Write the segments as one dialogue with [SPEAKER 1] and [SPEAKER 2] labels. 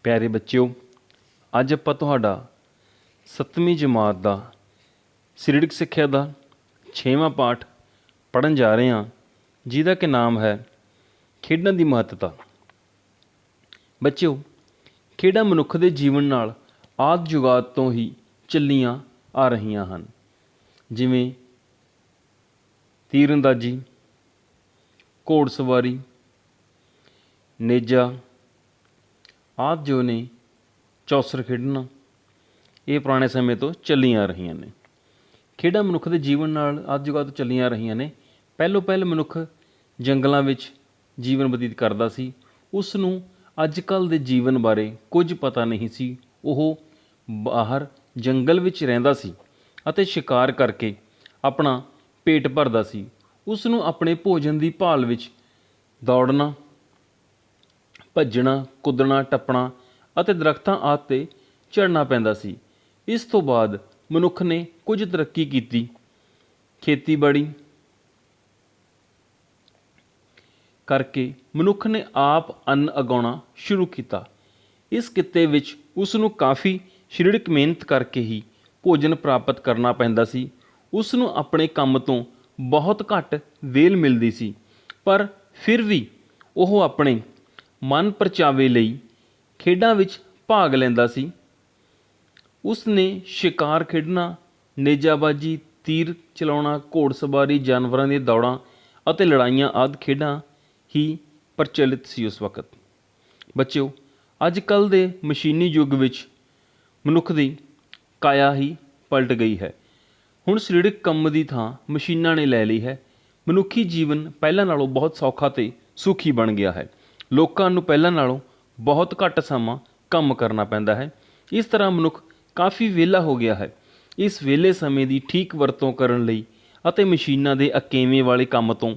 [SPEAKER 1] प्यारे बच्चों, अज आपां तुहाडा 7वीं जमात का सरीरक सिक्ख्या का 6वां पाठ पढ़न जा रहे हैं, जिहदा कि नाम है खेडां दी महत्ता। बच्चों, खेडां मनुख के जीवन नाल आदि जुगात तो ही चलियां आ रहीआं हन, जिवें तीरअंदाजी, घोड़सवारी, नेजा आदि जो ने चौसर खेडना, ये पुराने समय तो चलियां आ रही ने। खेडां मनुख के जीवन नाल आदि जुगात तो चलियां आ रही ने। पहलों पहल मनुख जंगलों में जीवन बतीत करता सी, उसनूं अजकल के जीवन बारे कुछ पता नहीं सी। वो बाहर जंगल विच रहिंदा सी अते शिकार करके अपना पेट भरदा सी। उसनूं अपने भोजन की भाल विच दौड़ना, भज्जना, कुदना, टप्पना अते दरख्तां आदि ते चढ़ना पैंदा सी। इस तो बाद मनुख ने कुछ तरक्की की, खेतीबाड़ी करके मनुख ने आप अन्न उगाउणा शुरू किया। इस कित्ते विच उसनूं काफ़ी सरीरक मेहनत करके ही भोजन प्राप्त करना पैंदा सी। उसनूं अपने काम तो बहुत घट वेल मिलती सी, पर फिर भी वो अपने मन परचावे लई खेडां विच भाग लैंदा सी। उसने शिकार खेडना, नेजाबाजी, तीर चलाउणा, घोड़सवारी, जानवरां दी दौड़ां अते लड़ाइयां आदि खेडां ही प्रचलित सी उस वक्त। बच्चों, अजकल दे मशीनी युग विच मनुख दी काया ही पलट गई है। हुण सरीरक काम की थां मशीनां ने लै ली है। मनुखी जीवन पहलां नालों बहुत सौखा ते सुखी बन गया है। लोकां नूं पहलां नालों बहुत घट समां काम करना पैंदा है। इस तरह मनुख काफ़ी विहला हो गया है। इस वेले समय की ठीक वरतों करन लई अते मशीनां दे अकेवें वाले काम तो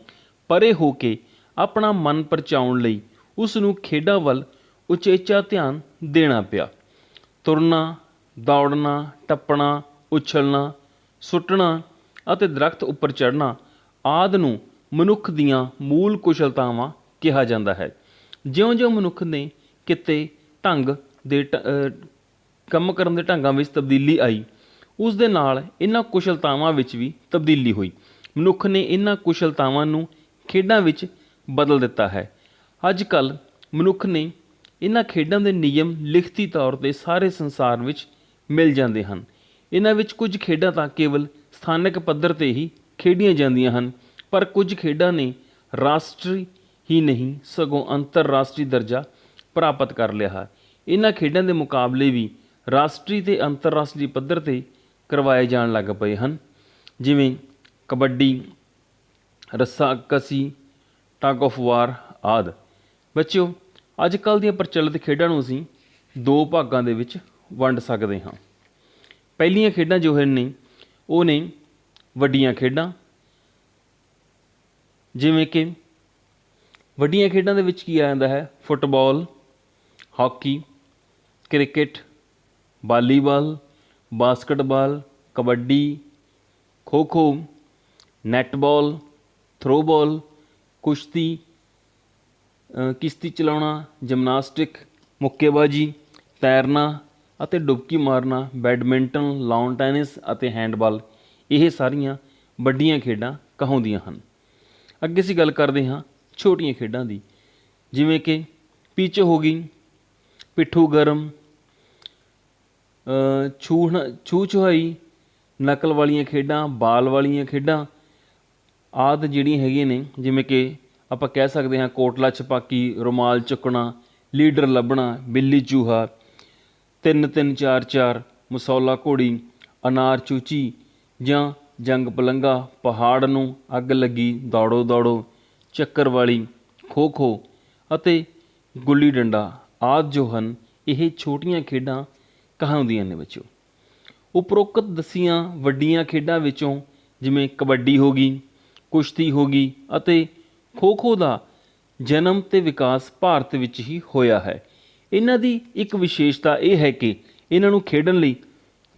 [SPEAKER 1] परे हो के अपना मन परचाउण लई उसनूं खेडां वल उचेचा ध्यान देना पिया। तुरना, दौड़ना, टप्पना, उछलना, सुੱਟਣਾ ਅਤੇ दरख्त उपर चढ़ना आदि ਨੂੰ मनुख ਦੀਆਂ मूल कुशलतावां ਕਿਹਾ ਜਾਂਦਾ ਹੈ। ਜਿਉਂ-ਜਿਉਂ ਮਨੁੱਖ ਨੇ ਕਿਤੇ ਢੰਗ ਦੇ ਕੰਮ ਕਰਨ ਦੇ ਢੰਗਾਂ ਵਿੱਚ ਤਬਦੀਲੀ ਆਈ, ਉਸ ਦੇ ਨਾਲ ਇਹਨਾਂ ਕੁਸ਼ਲਤਾਵਾਂ ਵਿੱਚ ਵੀ ਤਬਦੀਲੀ ਹੋਈ। ਮਨੁੱਖ ਨੇ ਇਹਨਾਂ ਕੁਸ਼ਲਤਾਵਾਂ ਨੂੰ ਖੇਡਾਂ ਵਿੱਚ ਬਦਲ ਦਿੱਤਾ ਹੈ। ਅੱਜ ਕੱਲ੍ਹ ਮਨੁੱਖ ਨੇ ਇਹਨਾਂ ਖੇਡਾਂ ਦੇ ਨਿਯਮ ਲਿਖਤੀ ਤੌਰ 'ਤੇ ਸਾਰੇ ਸੰਸਾਰ ਵਿੱਚ ਮਿਲ ਜਾਂਦੇ ਹਨ। ਇਹਨਾਂ ਵਿੱਚ ਕੁਝ ਖੇਡਾਂ ਤਾਂ ਕੇਵਲ ਸਥਾਨਕ ਪੱਧਰ 'ਤੇ ਹੀ ਖੇਡੀਆਂ ਜਾਂਦੀਆਂ ਹਨ, ਪਰ ਕੁਝ ਖੇਡਾਂ ਨੇ ਰਾਸ਼ਟਰੀ ਹੀ ਨਹੀਂ ਸਗੋਂ ਅੰਤਰਰਾਸ਼ਟਰੀ ਦਰਜਾ ਪ੍ਰਾਪਤ ਕਰ ਲਿਆ ਹੈ। ਇਹਨਾਂ ਖੇਡਾਂ ਦੇ ਮੁਕਾਬਲੇ ਵੀ ਰਾਸ਼ਟਰੀ ਅਤੇ ਅੰਤਰਰਾਸ਼ਟਰੀ ਪੱਧਰ 'ਤੇ ਕਰਵਾਏ ਜਾਣ ਲੱਗ ਪਏ ਹਨ, ਜਿਵੇਂ ਕਬੱਡੀ, ਰੱਸਾਕਸੀ, ਟਗ ਆਫ ਵਾਰ ਆਦਿ। ਬੱਚਿਓ, ਅੱਜ ਕੱਲ੍ਹ ਦੀਆਂ ਪ੍ਰਚਲਿਤ ਖੇਡਾਂ ਨੂੰ ਅਸੀਂ ਦੋ ਭਾਗਾਂ ਦੇ ਵਿੱਚ ਵੰਡ ਸਕਦੇ ਹਾਂ। ਪਹਿਲੀਆਂ ਖੇਡਾਂ ਜੋ ਹਨ ਨੇ ਉਹ ਨੇ ਵੱਡੀਆਂ ਖੇਡਾਂ, ਜਿਵੇਂ ਕਿ ਵੱਡੀਆਂ ਖੇਡਾਂ ਦੇ ਵਿੱਚ ਕੀ ਆ ਜਾਂਦਾ ਹੈ? Football, hockey, cricket, volleyball, basketball, kabaddi, ਖੋ-ਖੋ, ਨੈੱਟਬਾਲ, ਥਰੋਬਾਲ, ਕੁਸ਼ਤੀ, ਕਿਸ਼ਤੀ ਚਲਾਉਣਾ, ਜਿਮਨਾਸਟਿਕ, ਮੁੱਕੇਬਾਜ਼ੀ, ਤੈਰਨਾ ਅਤੇ ਡੁਬਕੀ ਮਾਰਨਾ, ਬੈਡਮਿੰਟਨ, ਲਾਉਨ ਟੈਨਿਸ ਅਤੇ ਹੈਂਡਬਾਲ, ਇਹ ਸਾਰੀਆਂ ਵੱਡੀਆਂ ਖੇਡਾਂ ਕਹਾਉਂਦੀਆਂ ਹਨ। ਅੱਗੇ ਅਸੀਂ ਗੱਲ ਕਰਦੇ ਹਾਂ ਛੋਟੀਆਂ ਖੇਡਾਂ ਦੀ, ਜਿਵੇਂ ਕਿ ਪਿੱਚ ਹੋ ਗਈ, ਪਿੱਠੂ ਗਰਮ, ਛੂਹ ਛੁਹਾਈ, ਨਕਲ ਵਾਲੀਆਂ ਖੇਡਾਂ, ਬਾਲ ਵਾਲੀਆਂ ਖੇਡਾਂ ਆਦਿ ਜਿਹੜੀਆਂ ਹੈਗੀਆਂ ਨੇ, ਜਿਵੇਂ ਕਿ ਆਪਾਂ ਕਹਿ ਸਕਦੇ ਹਾਂ ਕੋਟਲਾ ਛਪਾਕੀ, ਰੁਮਾਲ ਚੁੱਕਣਾ, ਲੀਡਰ ਲੱਭਣਾ, ਬਿੱਲੀ ਚੂਹਾ, 3-3, 4-4, ਮਸੌਲਾ ਘੋੜੀ, ਅਨਾਰ ਚੂਚੀ ਜਾਂ ਜੰਗ ਪਲੰਘਾ, ਪਹਾੜ ਨੂੰ ਅੱਗ ਲੱਗੀ, ਦੌੜੋ ਦੌੜੋ, ਚੱਕਰ ਵਾਲੀ, ਖੋ-ਖੋ ਅਤੇ ਗੁੱਲੀ ਡੰਡਾ ਆਦਿ ਜੋ ਹਨ, ਇਹ ਛੋਟੀਆਂ ਖੇਡਾਂ ਕਹਾਉਂਦੀਆਂ ਨੇ। ਬੱਚਿਓ, ਉਪਰੋਕਤ ਦੱਸੀਆਂ ਵੱਡੀਆਂ ਖੇਡਾਂ ਵਿੱਚੋਂ ਜਿਵੇਂ ਕਬੱਡੀ ਹੋ ਗਈ, ਕੁਸ਼ਤੀ ਹੋ ਗਈ ਅਤੇ ਖੋ-ਖੋ ਦਾ ਜਨਮ ਅਤੇ ਵਿਕਾਸ ਭਾਰਤ ਵਿੱਚ ਹੀ ਹੋਇਆ ਹੈ। ਇਹਨਾਂ ਦੀ ਇੱਕ ਵਿਸ਼ੇਸ਼ਤਾ ਇਹ ਹੈ ਕਿ ਇਹਨਾਂ ਨੂੰ ਖੇਡਣ ਲਈ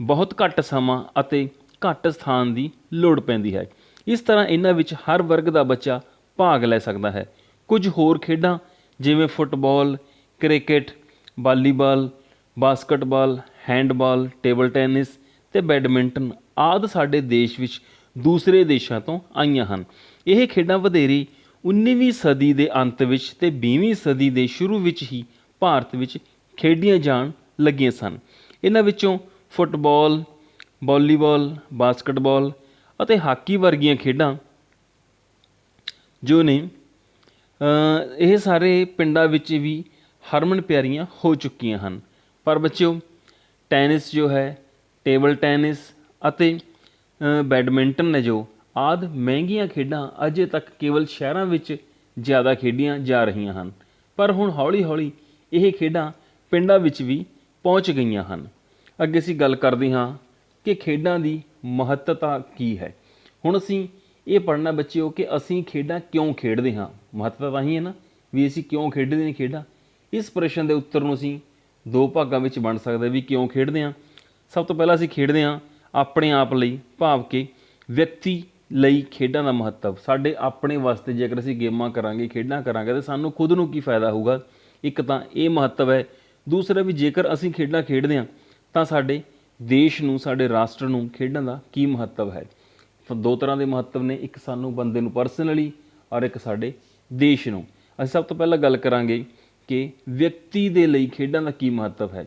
[SPEAKER 1] ਬਹੁਤ ਘੱਟ ਸਮਾਂ ਅਤੇ ਘੱਟ ਸਥਾਨ ਦੀ ਲੋੜ ਪੈਂਦੀ ਹੈ। ਇਸ ਤਰ੍ਹਾਂ ਇਹਨਾਂ ਵਿੱਚ ਹਰ ਵਰਗ ਦਾ ਬੱਚਾ ਭਾਗ ਲੈ ਸਕਦਾ ਹੈ। ਕੁਝ ਹੋਰ ਖੇਡਾਂ ਜਿਵੇਂ football, cricket volleyball, basketball, handball, table tennis ਅਤੇ ਬੈਡਮਿੰਟਨ ਆਦਿ ਸਾਡੇ ਦੇਸ਼ ਵਿੱਚ ਦੂਸਰੇ ਦੇਸ਼ਾਂ ਤੋਂ ਆਈਆਂ ਹਨ। ਇਹ ਖੇਡਾਂ ਵਧੇਰੇ 19ਵੀਂ ਸਦੀ ਦੇ ਅੰਤ ਵਿੱਚ ਅਤੇ 20ਵੀਂ ਸਦੀ ਦੇ ਸ਼ੁਰੂ ਵਿੱਚ ਹੀ ਭਾਰਤ ਵਿੱਚ ਖੇਡੀਆਂ ਜਾਣ ਲੱਗੀਆਂ ਸਨ। ਇਹਨਾਂ ਵਿੱਚੋਂ ਫੁੱਟਬਾਲ, ਵਾਲੀਬਾਲ, ਬਾਸਕਟਬਾਲ ਅਤੇ ਹਾਕੀ ਵਰਗੀਆਂ ਖੇਡਾਂ ਜੋ ਨੇ ਇਹ ਸਾਰੇ ਪਿੰਡਾਂ ਵਿੱਚ ਵੀ ਹਰਮਨ ਪਿਆਰੀਆਂ ਹੋ ਚੁੱਕੀਆਂ ਹਨ। ਪਰ ਬੱਚਿਓ, ਟੈਨਿਸ ਜੋ ਹੈ, ਟੇਬਲ ਟੈਨਿਸ ਅਤੇ ਬੈਡਮਿੰਟਨ ਨੇ ਜੋ ਆਦਿ ਮਹਿੰਗੀਆਂ ਖੇਡਾਂ ਅਜੇ ਤੱਕ ਕੇਵਲ ਸ਼ਹਿਰਾਂ ਵਿੱਚ ਜ਼ਿਆਦਾ ਖੇਡੀਆਂ ਜਾ ਰਹੀਆਂ ਹਨ। ਪਰ ਹੁਣ ਹੌਲੀ ਹੌਲੀ ਇਹ ਖੇਡਾਂ ਪਿੰਡਾਂ ਵਿੱਚ ਵੀ ਪਹੁੰਚ ਗਈਆਂ ਹਨ। ਅੱਗੇ ਅਸੀਂ ਗੱਲ ਕਰਦੇ ਹਾਂ ਕਿ ਖੇਡਾਂ ਦੀ ਮਹੱਤਤਾ ਕੀ ਹੈ। ਹੁਣ ਅਸੀਂ ਇਹ ਪੜ੍ਹਨਾ ਬੱਚਿਓ ਕਿ ਅਸੀਂ ਖੇਡਾਂ ਕਿਉਂ ਖੇਡਦੇ ਹਾਂ। ਮਹੱਤਤਾ ਤਾਂ ਹੀ ਹੈ ਨਾ ਵੀ ਅਸੀਂ ਕਿਉਂ ਖੇਡਦੇ ਨੇ ਖੇਡਾਂ। ਇਸ ਪ੍ਰਸ਼ਨ ਦੇ ਉੱਤਰ ਨੂੰ ਅਸੀਂ ਦੋ ਭਾਗਾਂ ਵਿੱਚ ਵੰਡ ਸਕਦੇ ਵੀ ਕਿਉਂ ਖੇਡਦੇ ਹਾਂ। ਸਭ ਤੋਂ ਪਹਿਲਾਂ ਅਸੀਂ ਖੇਡਦੇ ਹਾਂ ਆਪਣੇ ਆਪ ਲਈ, ਭਾਵ ਕਿ ਵਿਅਕਤੀ ਲਈ ਖੇਡਾਂ ਦਾ ਮਹੱਤਵ। ਸਾਡੇ ਆਪਣੇ ਵਾਸਤੇ ਜੇਕਰ ਅਸੀਂ ਗੇਮਾਂ ਕਰਾਂਗੇ, ਖੇਡਾਂ ਕਰਾਂਗੇ ਤਾਂ ਸਾਨੂੰ ਖੁਦ ਨੂੰ ਕੀ ਫਾਇਦਾ ਹੋਊਗਾ। ਇੱਕ ਤਾਂ ਇਹ ਮਹੱਤਵ ਹੈ। ਦੂਸਰਾ ਵੀ ਜੇਕਰ ਅਸੀਂ ਖੇਡਾਂ ਖੇਡਦੇ ਹਾਂ ਤਾਂ ਸਾਡੇ ਦੇਸ਼ ਨੂੰ, ਸਾਡੇ ਰਾਸ਼ਟਰ ਨੂੰ ਖੇਡਾਂ ਦਾ ਕੀ ਮਹੱਤਵ ਹੈ। ਦੋ ਤਰ੍ਹਾਂ ਦੇ ਮਹੱਤਵ ਨੇ, ਇੱਕ ਸਾਨੂੰ ਬੰਦੇ ਨੂੰ ਪਰਸਨਲੀ ਔਰ ਇੱਕ ਸਾਡੇ ਦੇਸ਼ ਨੂੰ। ਅਸੀਂ ਸਭ ਤੋਂ ਪਹਿਲਾਂ ਗੱਲ ਕਰਾਂਗੇ ਕਿ ਵਿਅਕਤੀ ਦੇ ਲਈ ਖੇਡਾਂ ਦਾ ਕੀ ਮਹੱਤਵ ਹੈ।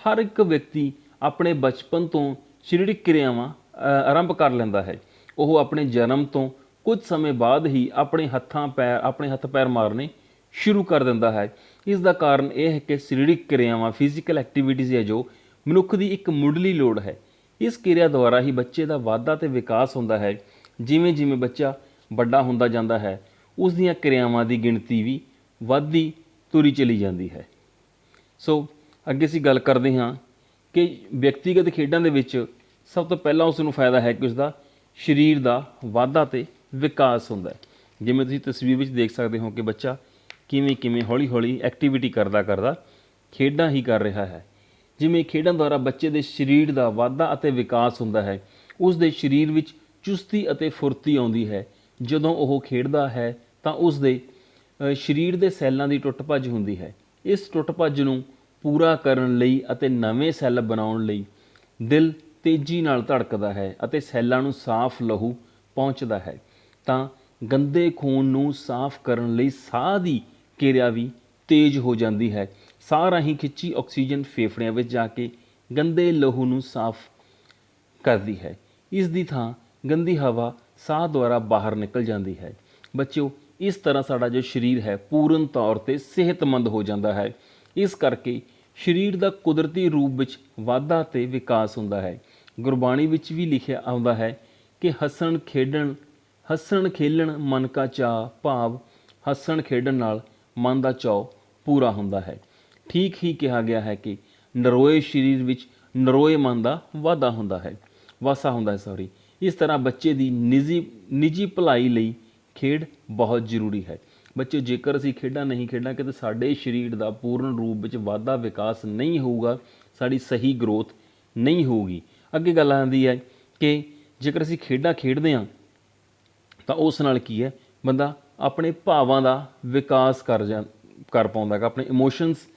[SPEAKER 1] ਹਰ ਇੱਕ ਵਿਅਕਤੀ ਆਪਣੇ ਬਚਪਨ ਤੋਂ ਸਰੀਰਕ ਕਿਰਿਆਵਾਂ ਆਰੰਭ ਕਰ ਲੈਂਦਾ ਹੈ। ਉਹ ਆਪਣੇ ਜਨਮ ਤੋਂ ਕੁਝ ਸਮੇਂ ਬਾਅਦ ਹੀ ਆਪਣੇ ਹੱਥ ਪੈਰ ਮਾਰਨੇ ਸ਼ੁਰੂ ਕਰ ਦਿੰਦਾ ਹੈ। ਇਸ ਦਾ ਕਾਰਨ ਇਹ ਹੈ ਕਿ ਸਰੀਰਕ ਕਿਰਿਆਵਾਂ, ਫਿਜ਼ੀਕਲ ਐਕਟੀਵਿਟੀਜ਼ ਹੈ ਜੋ ਮਨੁੱਖ ਦੀ ਇੱਕ ਮੁੱਢਲੀ ਲੋੜ ਹੈ। ਇਸ ਕਿਰਿਆ ਦੁਆਰਾ ਹੀ ਬੱਚੇ ਦਾ ਵਾਧਾ ਅਤੇ ਵਿਕਾਸ ਹੁੰਦਾ ਹੈ। ਜਿਵੇਂ ਜਿਵੇਂ ਬੱਚਾ ਵੱਡਾ ਹੁੰਦਾ ਜਾਂਦਾ ਹੈ, ਉਸ ਦੀਆਂ ਕਿਰਿਆਵਾਂ ਦੀ ਗਿਣਤੀ ਵੀ ਵੱਧਦੀ ਤੁਰੀ ਚਲੀ ਜਾਂਦੀ ਹੈ। ਸੋ ਅੱਗੇ ਅਸੀਂ ਗੱਲ ਕਰਦੇ ਹਾਂ ਕਿ ਵਿਅਕਤੀਗਤ ਖੇਡਾਂ ਦੇ ਵਿੱਚ ਸਭ ਤੋਂ ਪਹਿਲਾਂ ਉਸ ਨੂੰ ਫਾਇਦਾ ਹੈ ਕਿ ਉਸਦਾ ਸਰੀਰ ਦਾ ਵਾਧਾ ਅਤੇ ਵਿਕਾਸ ਹੁੰਦਾ ਹੈ। ਜਿਵੇਂ ਤੁਸੀਂ ਤਸਵੀਰ ਵਿੱਚ ਦੇਖ ਸਕਦੇ ਹੋ ਕਿ ਬੱਚਾ ਕਿਵੇਂ ਹੌਲੀ ਹੌਲੀ ਐਕਟੀਵਿਟੀ ਕਰਦਾ ਖੇਡਾਂ ਹੀ ਕਰ ਰਿਹਾ ਹੈ। ਜਿਵੇਂ ਖੇਡਾਂ ਦੁਆਰਾ ਬੱਚੇ ਦੇ ਸਰੀਰ ਦਾ ਵਾਧਾ ਅਤੇ ਵਿਕਾਸ ਹੁੰਦਾ ਹੈ, ਉਸ ਦੇ ਸਰੀਰ ਵਿੱਚ ਚੁਸਤੀ ਅਤੇ ਫੁਰਤੀ ਆਉਂਦੀ ਹੈ। ਜਦੋਂ ਉਹ ਖੇਡਦਾ ਹੈ ਤਾਂ ਉਸ ਦੇ ਸਰੀਰ ਦੇ ਸੈੱਲਾਂ ਦੀ ਟੁੱਟ ਭੱਜ ਹੁੰਦੀ ਹੈ। ਇਸ ਟੁੱਟ ਭੱਜ ਨੂੰ ਪੂਰਾ ਕਰਨ ਲਈ ਅਤੇ ਨਵੇਂ ਸੈੱਲ ਬਣਾਉਣ ਲਈ ਦਿਲ ਤੇਜ਼ੀ ਨਾਲ ਧੜਕਦਾ ਹੈ ਅਤੇ ਸੈੱਲਾਂ ਨੂੰ ਸਾਫ਼ ਲਹੂ ਪਹੁੰਚਦਾ ਹੈ। ਤਾਂ ਗੰਦੇ ਖੂਨ ਨੂੰ ਸਾਫ਼ ਕਰਨ ਲਈ ਸਾਹ ਦੀ ਕਿਰਿਆ ਵੀ ਤੇਜ਼ ਹੋ ਜਾਂਦੀ ਹੈ। ਸਾਹ ਰਾਹੀਂ ਖਿੱਚੀ ਆਕਸੀਜਨ ਫੇਫੜਿਆਂ ਵਿੱਚ ਜਾ ਕੇ ਗੰਦੇ ਲਹੂ ਨੂੰ ਸਾਫ਼ ਕਰਦੀ ਹੈ। ਇਸ ਦੀ ਥਾਂ ਗੰਦੀ ਹਵਾ ਸਾਹ ਦੁਆਰਾ ਬਾਹਰ ਨਿਕਲ ਜਾਂਦੀ ਹੈ। ਬੱਚਿਓ, ਇਸ ਤਰ੍ਹਾਂ ਸਾਡਾ ਜੋ ਸਰੀਰ ਹੈ ਪੂਰਨ ਤੌਰ 'ਤੇ ਸਿਹਤਮੰਦ ਹੋ ਜਾਂਦਾ ਹੈ। ਇਸ ਕਰਕੇ ਸਰੀਰ ਦਾ ਕੁਦਰਤੀ ਰੂਪ ਵਿੱਚ ਵਾਧਾ ਅਤੇ ਵਿਕਾਸ ਹੁੰਦਾ ਹੈ। ਗੁਰਬਾਣੀ ਵਿੱਚ ਵੀ ਲਿਖਿਆ ਆਉਂਦਾ ਹੈ ਕਿ ਹੱਸਣ ਖੇਲਣ ਮਨ ਕਾ ਚਾਅ, ਭਾਵ ਹੱਸਣ ਖੇਡਣ ਨਾਲ ਮਨ ਦਾ ਚਾਅ ਪੂਰਾ ਹੁੰਦਾ ਹੈ। ਠੀਕ ਹੀ ਕਿਹਾ ਗਿਆ ਹੈ ਕਿ ਨਰੋਏ ਸਰੀਰ ਵਿੱਚ ਨਰੋਏ ਮਨ ਦਾ ਵਾਧਾ ਹੁੰਦਾ ਹੈ। ਇਸ ਤਰ੍ਹਾਂ ਬੱਚੇ ਦੀ ਨਿੱਜੀ ਭਲਾਈ ਲਈ ਖੇਡ ਬਹੁਤ ਜ਼ਰੂਰੀ ਹੈ। ਬੱਚੇ, ਜੇਕਰ ਅਸੀਂ ਖੇਡਾਂ ਨਹੀਂ ਖੇਡਾਂਗੇ ਤਾਂ ਸਾਡੇ ਸਰੀਰ ਦਾ ਪੂਰਨ ਰੂਪ ਵਿੱਚ ਵਾਧਾ ਵਿਕਾਸ ਨਹੀਂ ਹੋਊਗਾ, ਸਾਡੀ ਸਹੀ ਗਰੋਥ ਨਹੀਂ ਹੋਊਗੀ। ਅੱਗੇ ਗੱਲ ਆਉਂਦੀ ਹੈ ਕਿ ਜੇਕਰ ਅਸੀਂ ਖੇਡਾਂ ਖੇਡਦੇ ਹਾਂ ਤਾਂ ਉਸ ਨਾਲ ਕੀ ਹੈ, ਬੰਦਾ ਆਪਣੇ ਭਾਵਾਂ ਦਾ ਵਿਕਾਸ ਕਰ ਪਾਉਂਦਾ ਹੈਗਾ, ਆਪਣੇ ਇਮੋਸ਼ਨਸ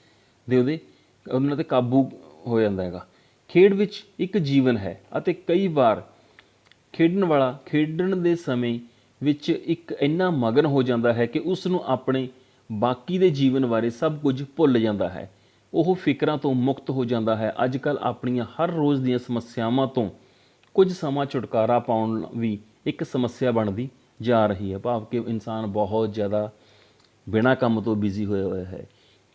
[SPEAKER 1] ਦੇ ਉਹਨਾਂ 'ਤੇ ਕਾਬੂ ਹੋ ਜਾਂਦਾ ਹੈਗਾ। ਖੇਡ ਵਿੱਚ ਇੱਕ ਜੀਵਨ ਹੈ ਅਤੇ ਕਈ ਵਾਰ ਖੇਡਣ ਵਾਲਾ ਖੇਡਣ ਦੇ ਸਮੇਂ ਵਿੱਚ ਇੱਕ ਇੰਨਾ ਮਗਨ ਹੋ ਜਾਂਦਾ ਹੈ ਕਿ ਉਸ ਨੂੰ ਆਪਣੇ ਬਾਕੀ ਦੇ ਜੀਵਨ ਬਾਰੇ ਸਭ ਕੁਝ ਭੁੱਲ ਜਾਂਦਾ ਹੈ। ਉਹ ਫਿਕਰਾਂ ਤੋਂ ਮੁਕਤ ਹੋ ਜਾਂਦਾ ਹੈ। ਅੱਜ ਕੱਲ੍ਹ ਆਪਣੀਆਂ ਹਰ ਰੋਜ਼ ਦੀਆਂ ਸਮੱਸਿਆਵਾਂ ਤੋਂ ਕੁਝ ਸਮਾਂ ਛੁਟਕਾਰਾ ਪਾਉਣ ਵੀ ਇੱਕ ਸਮੱਸਿਆ ਬਣਦੀ ਜਾ ਰਹੀ ਹੈ, ਭਾਵ ਕਿ ਇਨਸਾਨ ਬਹੁਤ ਜ਼ਿਆਦਾ ਬਿਨਾਂ ਕੰਮ ਤੋਂ ਬਿਜ਼ੀ ਹੋਇਆ ਹੈ।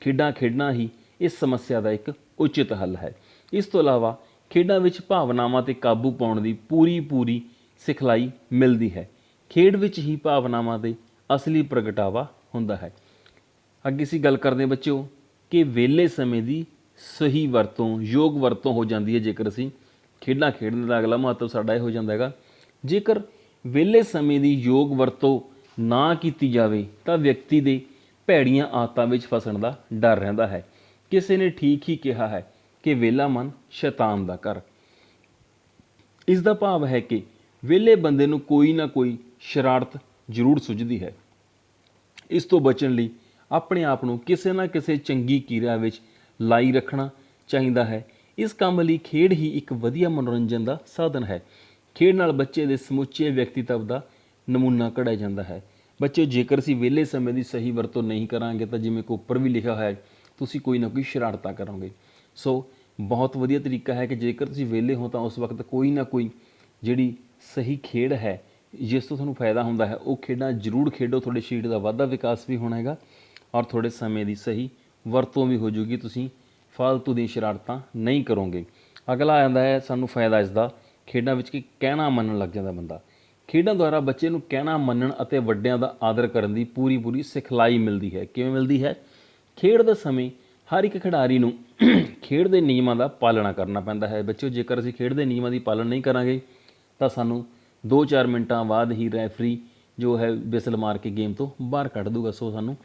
[SPEAKER 1] ਖੇਡਾਂ ਖੇਡਣਾ ਹੀ ਇਸ ਸਮੱਸਿਆ ਦਾ ਇੱਕ ਉਚਿਤ ਹੱਲ ਹੈ। ਇਸ ਤੋਂ ਇਲਾਵਾ ਖੇਡਾਂ ਵਿੱਚ ਭਾਵਨਾਵਾਂ 'ਤੇ ਕਾਬੂ ਪਾਉਣ ਦੀ ਪੂਰੀ ਸਿਖਲਾਈ ਮਿਲਦੀ ਹੈ। ਖੇਡ ਵਿੱਚ ਹੀ ਭਾਵਨਾਵਾਂ ਦੇ ਅਸਲੀ ਪ੍ਰਗਟਾਵਾ ਹੁੰਦਾ ਹੈ। ਅੱਗੇ ਅਸੀਂ ਗੱਲ ਕਰਦੇ ਹਾਂ ਬੱਚਿਓ ਕਿ ਵਿਹਲੇ ਸਮੇਂ ਦੀ ਸਹੀ ਵਰਤੋਂ, ਯੋਗ ਵਰਤੋਂ ਹੋ ਜਾਂਦੀ ਹੈ ਜੇਕਰ ਅਸੀਂ ਖੇਡਾਂ ਖੇਡਣ ਦਾ। ਅਗਲਾ ਮਹੱਤਵ ਸਾਡਾ ਇਹ ਹੋ ਜਾਂਦਾ ਹੈਗਾ, ਜੇਕਰ ਵਿਹਲੇ ਸਮੇਂ ਦੀ ਯੋਗ ਵਰਤੋਂ ਨਾ ਕੀਤੀ ਜਾਵੇ ਤਾਂ ਵਿਅਕਤੀ ਦੇ ਭੈੜੀਆਂ ਆਦਤਾਂ ਵਿੱਚ ਫਸਣ ਦਾ ਡਰ ਰਹਿੰਦਾ ਹੈ। ਕਿਸੇ ਨੇ ਠੀਕ ਹੀ ਕਿਹਾ ਹੈ ਕਿ ਵਿਹਲਾ ਮਨ ਸ਼ੈਤਾਨ ਦਾ ਘਰ। ਇਸ ਦਾ ਭਾਵ ਹੈ ਕਿ ਵਿਹਲੇ ਬੰਦੇ ਨੂੰ ਕੋਈ ਨਾ ਕੋਈ ਸ਼ਰਾਰਤ ਜ਼ਰੂਰ ਸੁੱਝਦੀ ਹੈ। ਇਸ ਤੋਂ ਬਚਣ ਲਈ ਆਪਣੇ ਆਪ ਨੂੰ ਕਿਸੇ ਨਾ ਕਿਸੇ ਚੰਗੀ ਕਿਰਿਆ ਵਿੱਚ ਲਾਈ ਰੱਖਣਾ ਚਾਹੀਦਾ ਹੈ। ਇਸ ਕੰਮ ਲਈ ਖੇਡ ਹੀ ਇੱਕ ਵਧੀਆ ਮਨੋਰੰਜਨ ਦਾ ਸਾਧਨ ਹੈ। ਖੇਡ ਨਾਲ ਬੱਚੇ ਦੇ ਸਮੁੱਚੇ ਵਿਅਕਤੀਤਵ ਦਾ ਨਮੂਨਾ ਕਢਿਆ ਜਾਂਦਾ ਹੈ। ਬੱਚੇ, ਜੇਕਰ ਅਸੀਂ ਵਿਹਲੇ ਸਮੇਂ ਦੀ ਸਹੀ ਵਰਤੋਂ ਨਹੀਂ ਕਰਾਂਗੇ ਤਾਂ ਜਿਵੇਂ ਕਿ ਉੱਪਰ ਵੀ ਲਿਖਿਆ ਹੋਇਆ ਹੈ, ਤੁਸੀਂ ਕੋਈ ਨਾ ਕੋਈ ਸ਼ਰਾਰਤਾਂ ਕਰੋਗੇ। ਸੋ ਬਹੁਤ ਵਧੀਆ ਤਰੀਕਾ ਹੈ ਕਿ ਜੇਕਰ ਤੁਸੀਂ ਵਿਹਲੇ ਹੋ ਤਾਂ ਉਸ ਵਕਤ ਕੋਈ ਨਾ ਕੋਈ ਜਿਹੜੀ ਸਹੀ ਖੇਡ ਹੈ ਜਿਸ ਤੋਂ ਤੁਹਾਨੂੰ ਫਾਇਦਾ ਹੁੰਦਾ ਹੈ ਉਹ ਖੇਡਾਂ ਜ਼ਰੂਰ ਖੇਡੋ। ਤੁਹਾਡੇ ਸਰੀਰ ਦਾ ਵਾਧਾ ਵਿਕਾਸ ਵੀ ਹੋਣਾ ਹੈਗਾ ਔਰ ਤੁਹਾਡੇ ਸਮੇਂ ਦੀ ਸਹੀ ਵਰਤੋਂ ਵੀ ਹੋ ਜੂਗੀ। ਤੁਸੀਂ ਫਾਲਤੂ ਦੀਆਂ ਸ਼ਰਾਰਤਾਂ ਨਹੀਂ ਕਰੋਗੇ। ਅਗਲਾ ਆ ਜਾਂਦਾ ਹੈ ਸਾਨੂੰ ਫਾਇਦਾ ਇਸ ਦਾ ਖੇਡਾਂ ਵਿੱਚ ਕਿ ਕਹਿਣਾ ਮੰਨਣ ਲੱਗ ਜਾਂਦਾ ਬੰਦਾ। ਖੇਡਾਂ ਦੁਆਰਾ ਬੱਚੇ ਨੂੰ ਕਹਿਣਾ ਮੰਨਣ ਅਤੇ ਵੱਡਿਆਂ ਦਾ ਆਦਰ ਕਰਨ ਦੀ ਪੂਰੀ ਸਿਖਲਾਈ ਮਿਲਦੀ ਹੈ। ਕਿਵੇਂ ਮਿਲਦੀ ਹੈ? ਖੇਡ ਦੇ ਸਮੇਂ ਹਰ ਇੱਕ ਖਿਡਾਰੀ ਨੂੰ ਖੇਡ ਦੇ ਨਿਯਮਾਂ ਦਾ ਪਾਲਣਾ ਕਰਨਾ ਪੈਂਦਾ ਹੈ। ਬੱਚਿਓ, ਜੇਕਰ ਅਸੀਂ ਖੇਡ ਦੇ ਨਿਯਮਾਂ ਦੀ ਪਾਲਣਾ ਨਹੀਂ ਕਰਾਂਗੇ ਤਾਂ ਸਾਨੂੰ 2-4 ਮਿੰਟਾਂ ਬਾਅਦ ਹੀ ਰੈਫਰੀ ਜੋ ਹੈ ਵਿਸਲ ਮਾਰ ਕੇ ਗੇਮ ਤੋਂ ਬਾਹਰ ਕੱਢ ਦੂਗਾ। ਸੋ ਸਾਨੂੰ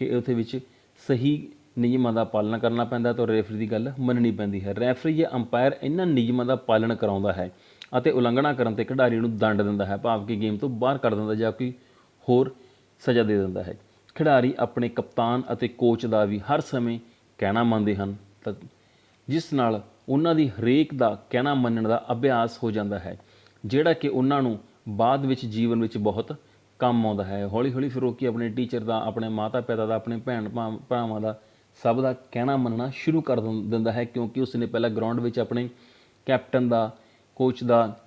[SPEAKER 1] ਉਹਦੇ ਵਿੱਚ ਸਹੀ ਨਿਯਮਾਂ ਦਾ ਪਾਲਣਾ ਕਰਨਾ ਪੈਂਦਾ ਤਾਂ ਰੈਫਰੀ ਦੀ ਗੱਲ ਮੰਨਣੀ ਪੈਂਦੀ ਹੈ। ਰੈਫਰੀ ਜਾਂ ਅੰਪਾਇਰ ਇਹਨਾਂ ਨਿਯਮਾਂ ਦਾ ਪਾਲਣ ਕਰਾਉਂਦਾ ਹੈ ਅਤੇ ਉਲੰਘਣਾ ਕਰਨ 'ਤੇ ਖਿਡਾਰੀ ਨੂੰ ਦੰਡ ਦਿੰਦਾ ਹੈ, ਭਾਵ ਕਿ ਗੇਮ ਤੋਂ ਬਾਹਰ ਕੱਢ ਦਿੰਦਾ ਜਾਂ ਕੋਈ ਹੋਰ ਸਜ਼ਾ ਦੇ ਦਿੰਦਾ ਹੈ। ਖਿਡਾਰੀ ਆਪਣੇ ਕਪਤਾਨ ਅਤੇ ਕੋਚ ਦਾ ਵੀ ਹਰ ਸਮੇਂ ਕਹਿਣਾ ਮੰਨਦੇ ਹਨ ਤਾਂ ਜਿਸ ਨਾਲ ਉਹਨਾਂ ਦੀ ਹਰੇਕ ਦਾ ਕਹਿਣਾ ਮੰਨਣ ਦਾ ਅਭਿਆਸ ਹੋ ਜਾਂਦਾ ਹੈ, ਜਿਹੜਾ ਕਿ ਉਹਨਾਂ ਨੂੰ ਬਾਅਦ ਵਿੱਚ ਜੀਵਨ ਵਿੱਚ ਬਹੁਤ ਕੰਮ ਆਉਂਦਾ ਹੈ। ਹੌਲੀ ਫਿਰ ਉਹ ਆਪਣੇ ਟੀਚਰ ਦਾ, ਆਪਣੇ ਮਾਤਾ ਪਿਤਾ ਦਾ, ਆਪਣੇ ਭੈਣ ਭਰਾਵਾਂ ਦਾ, ਸਭ ਦਾ ਕਹਿਣਾ ਮੰਨਣਾ ਸ਼ੁਰੂ ਕਰ ਦਿੰਦਾ ਹੈ, ਕਿਉਂਕਿ ਉਸਨੇ ਪਹਿਲਾਂ ਗਰਾਊਂਡ ਵਿੱਚ ਆਪਣੇ ਕੈਪਟਨ ਦਾ, ਕੋਚ ਦਾ,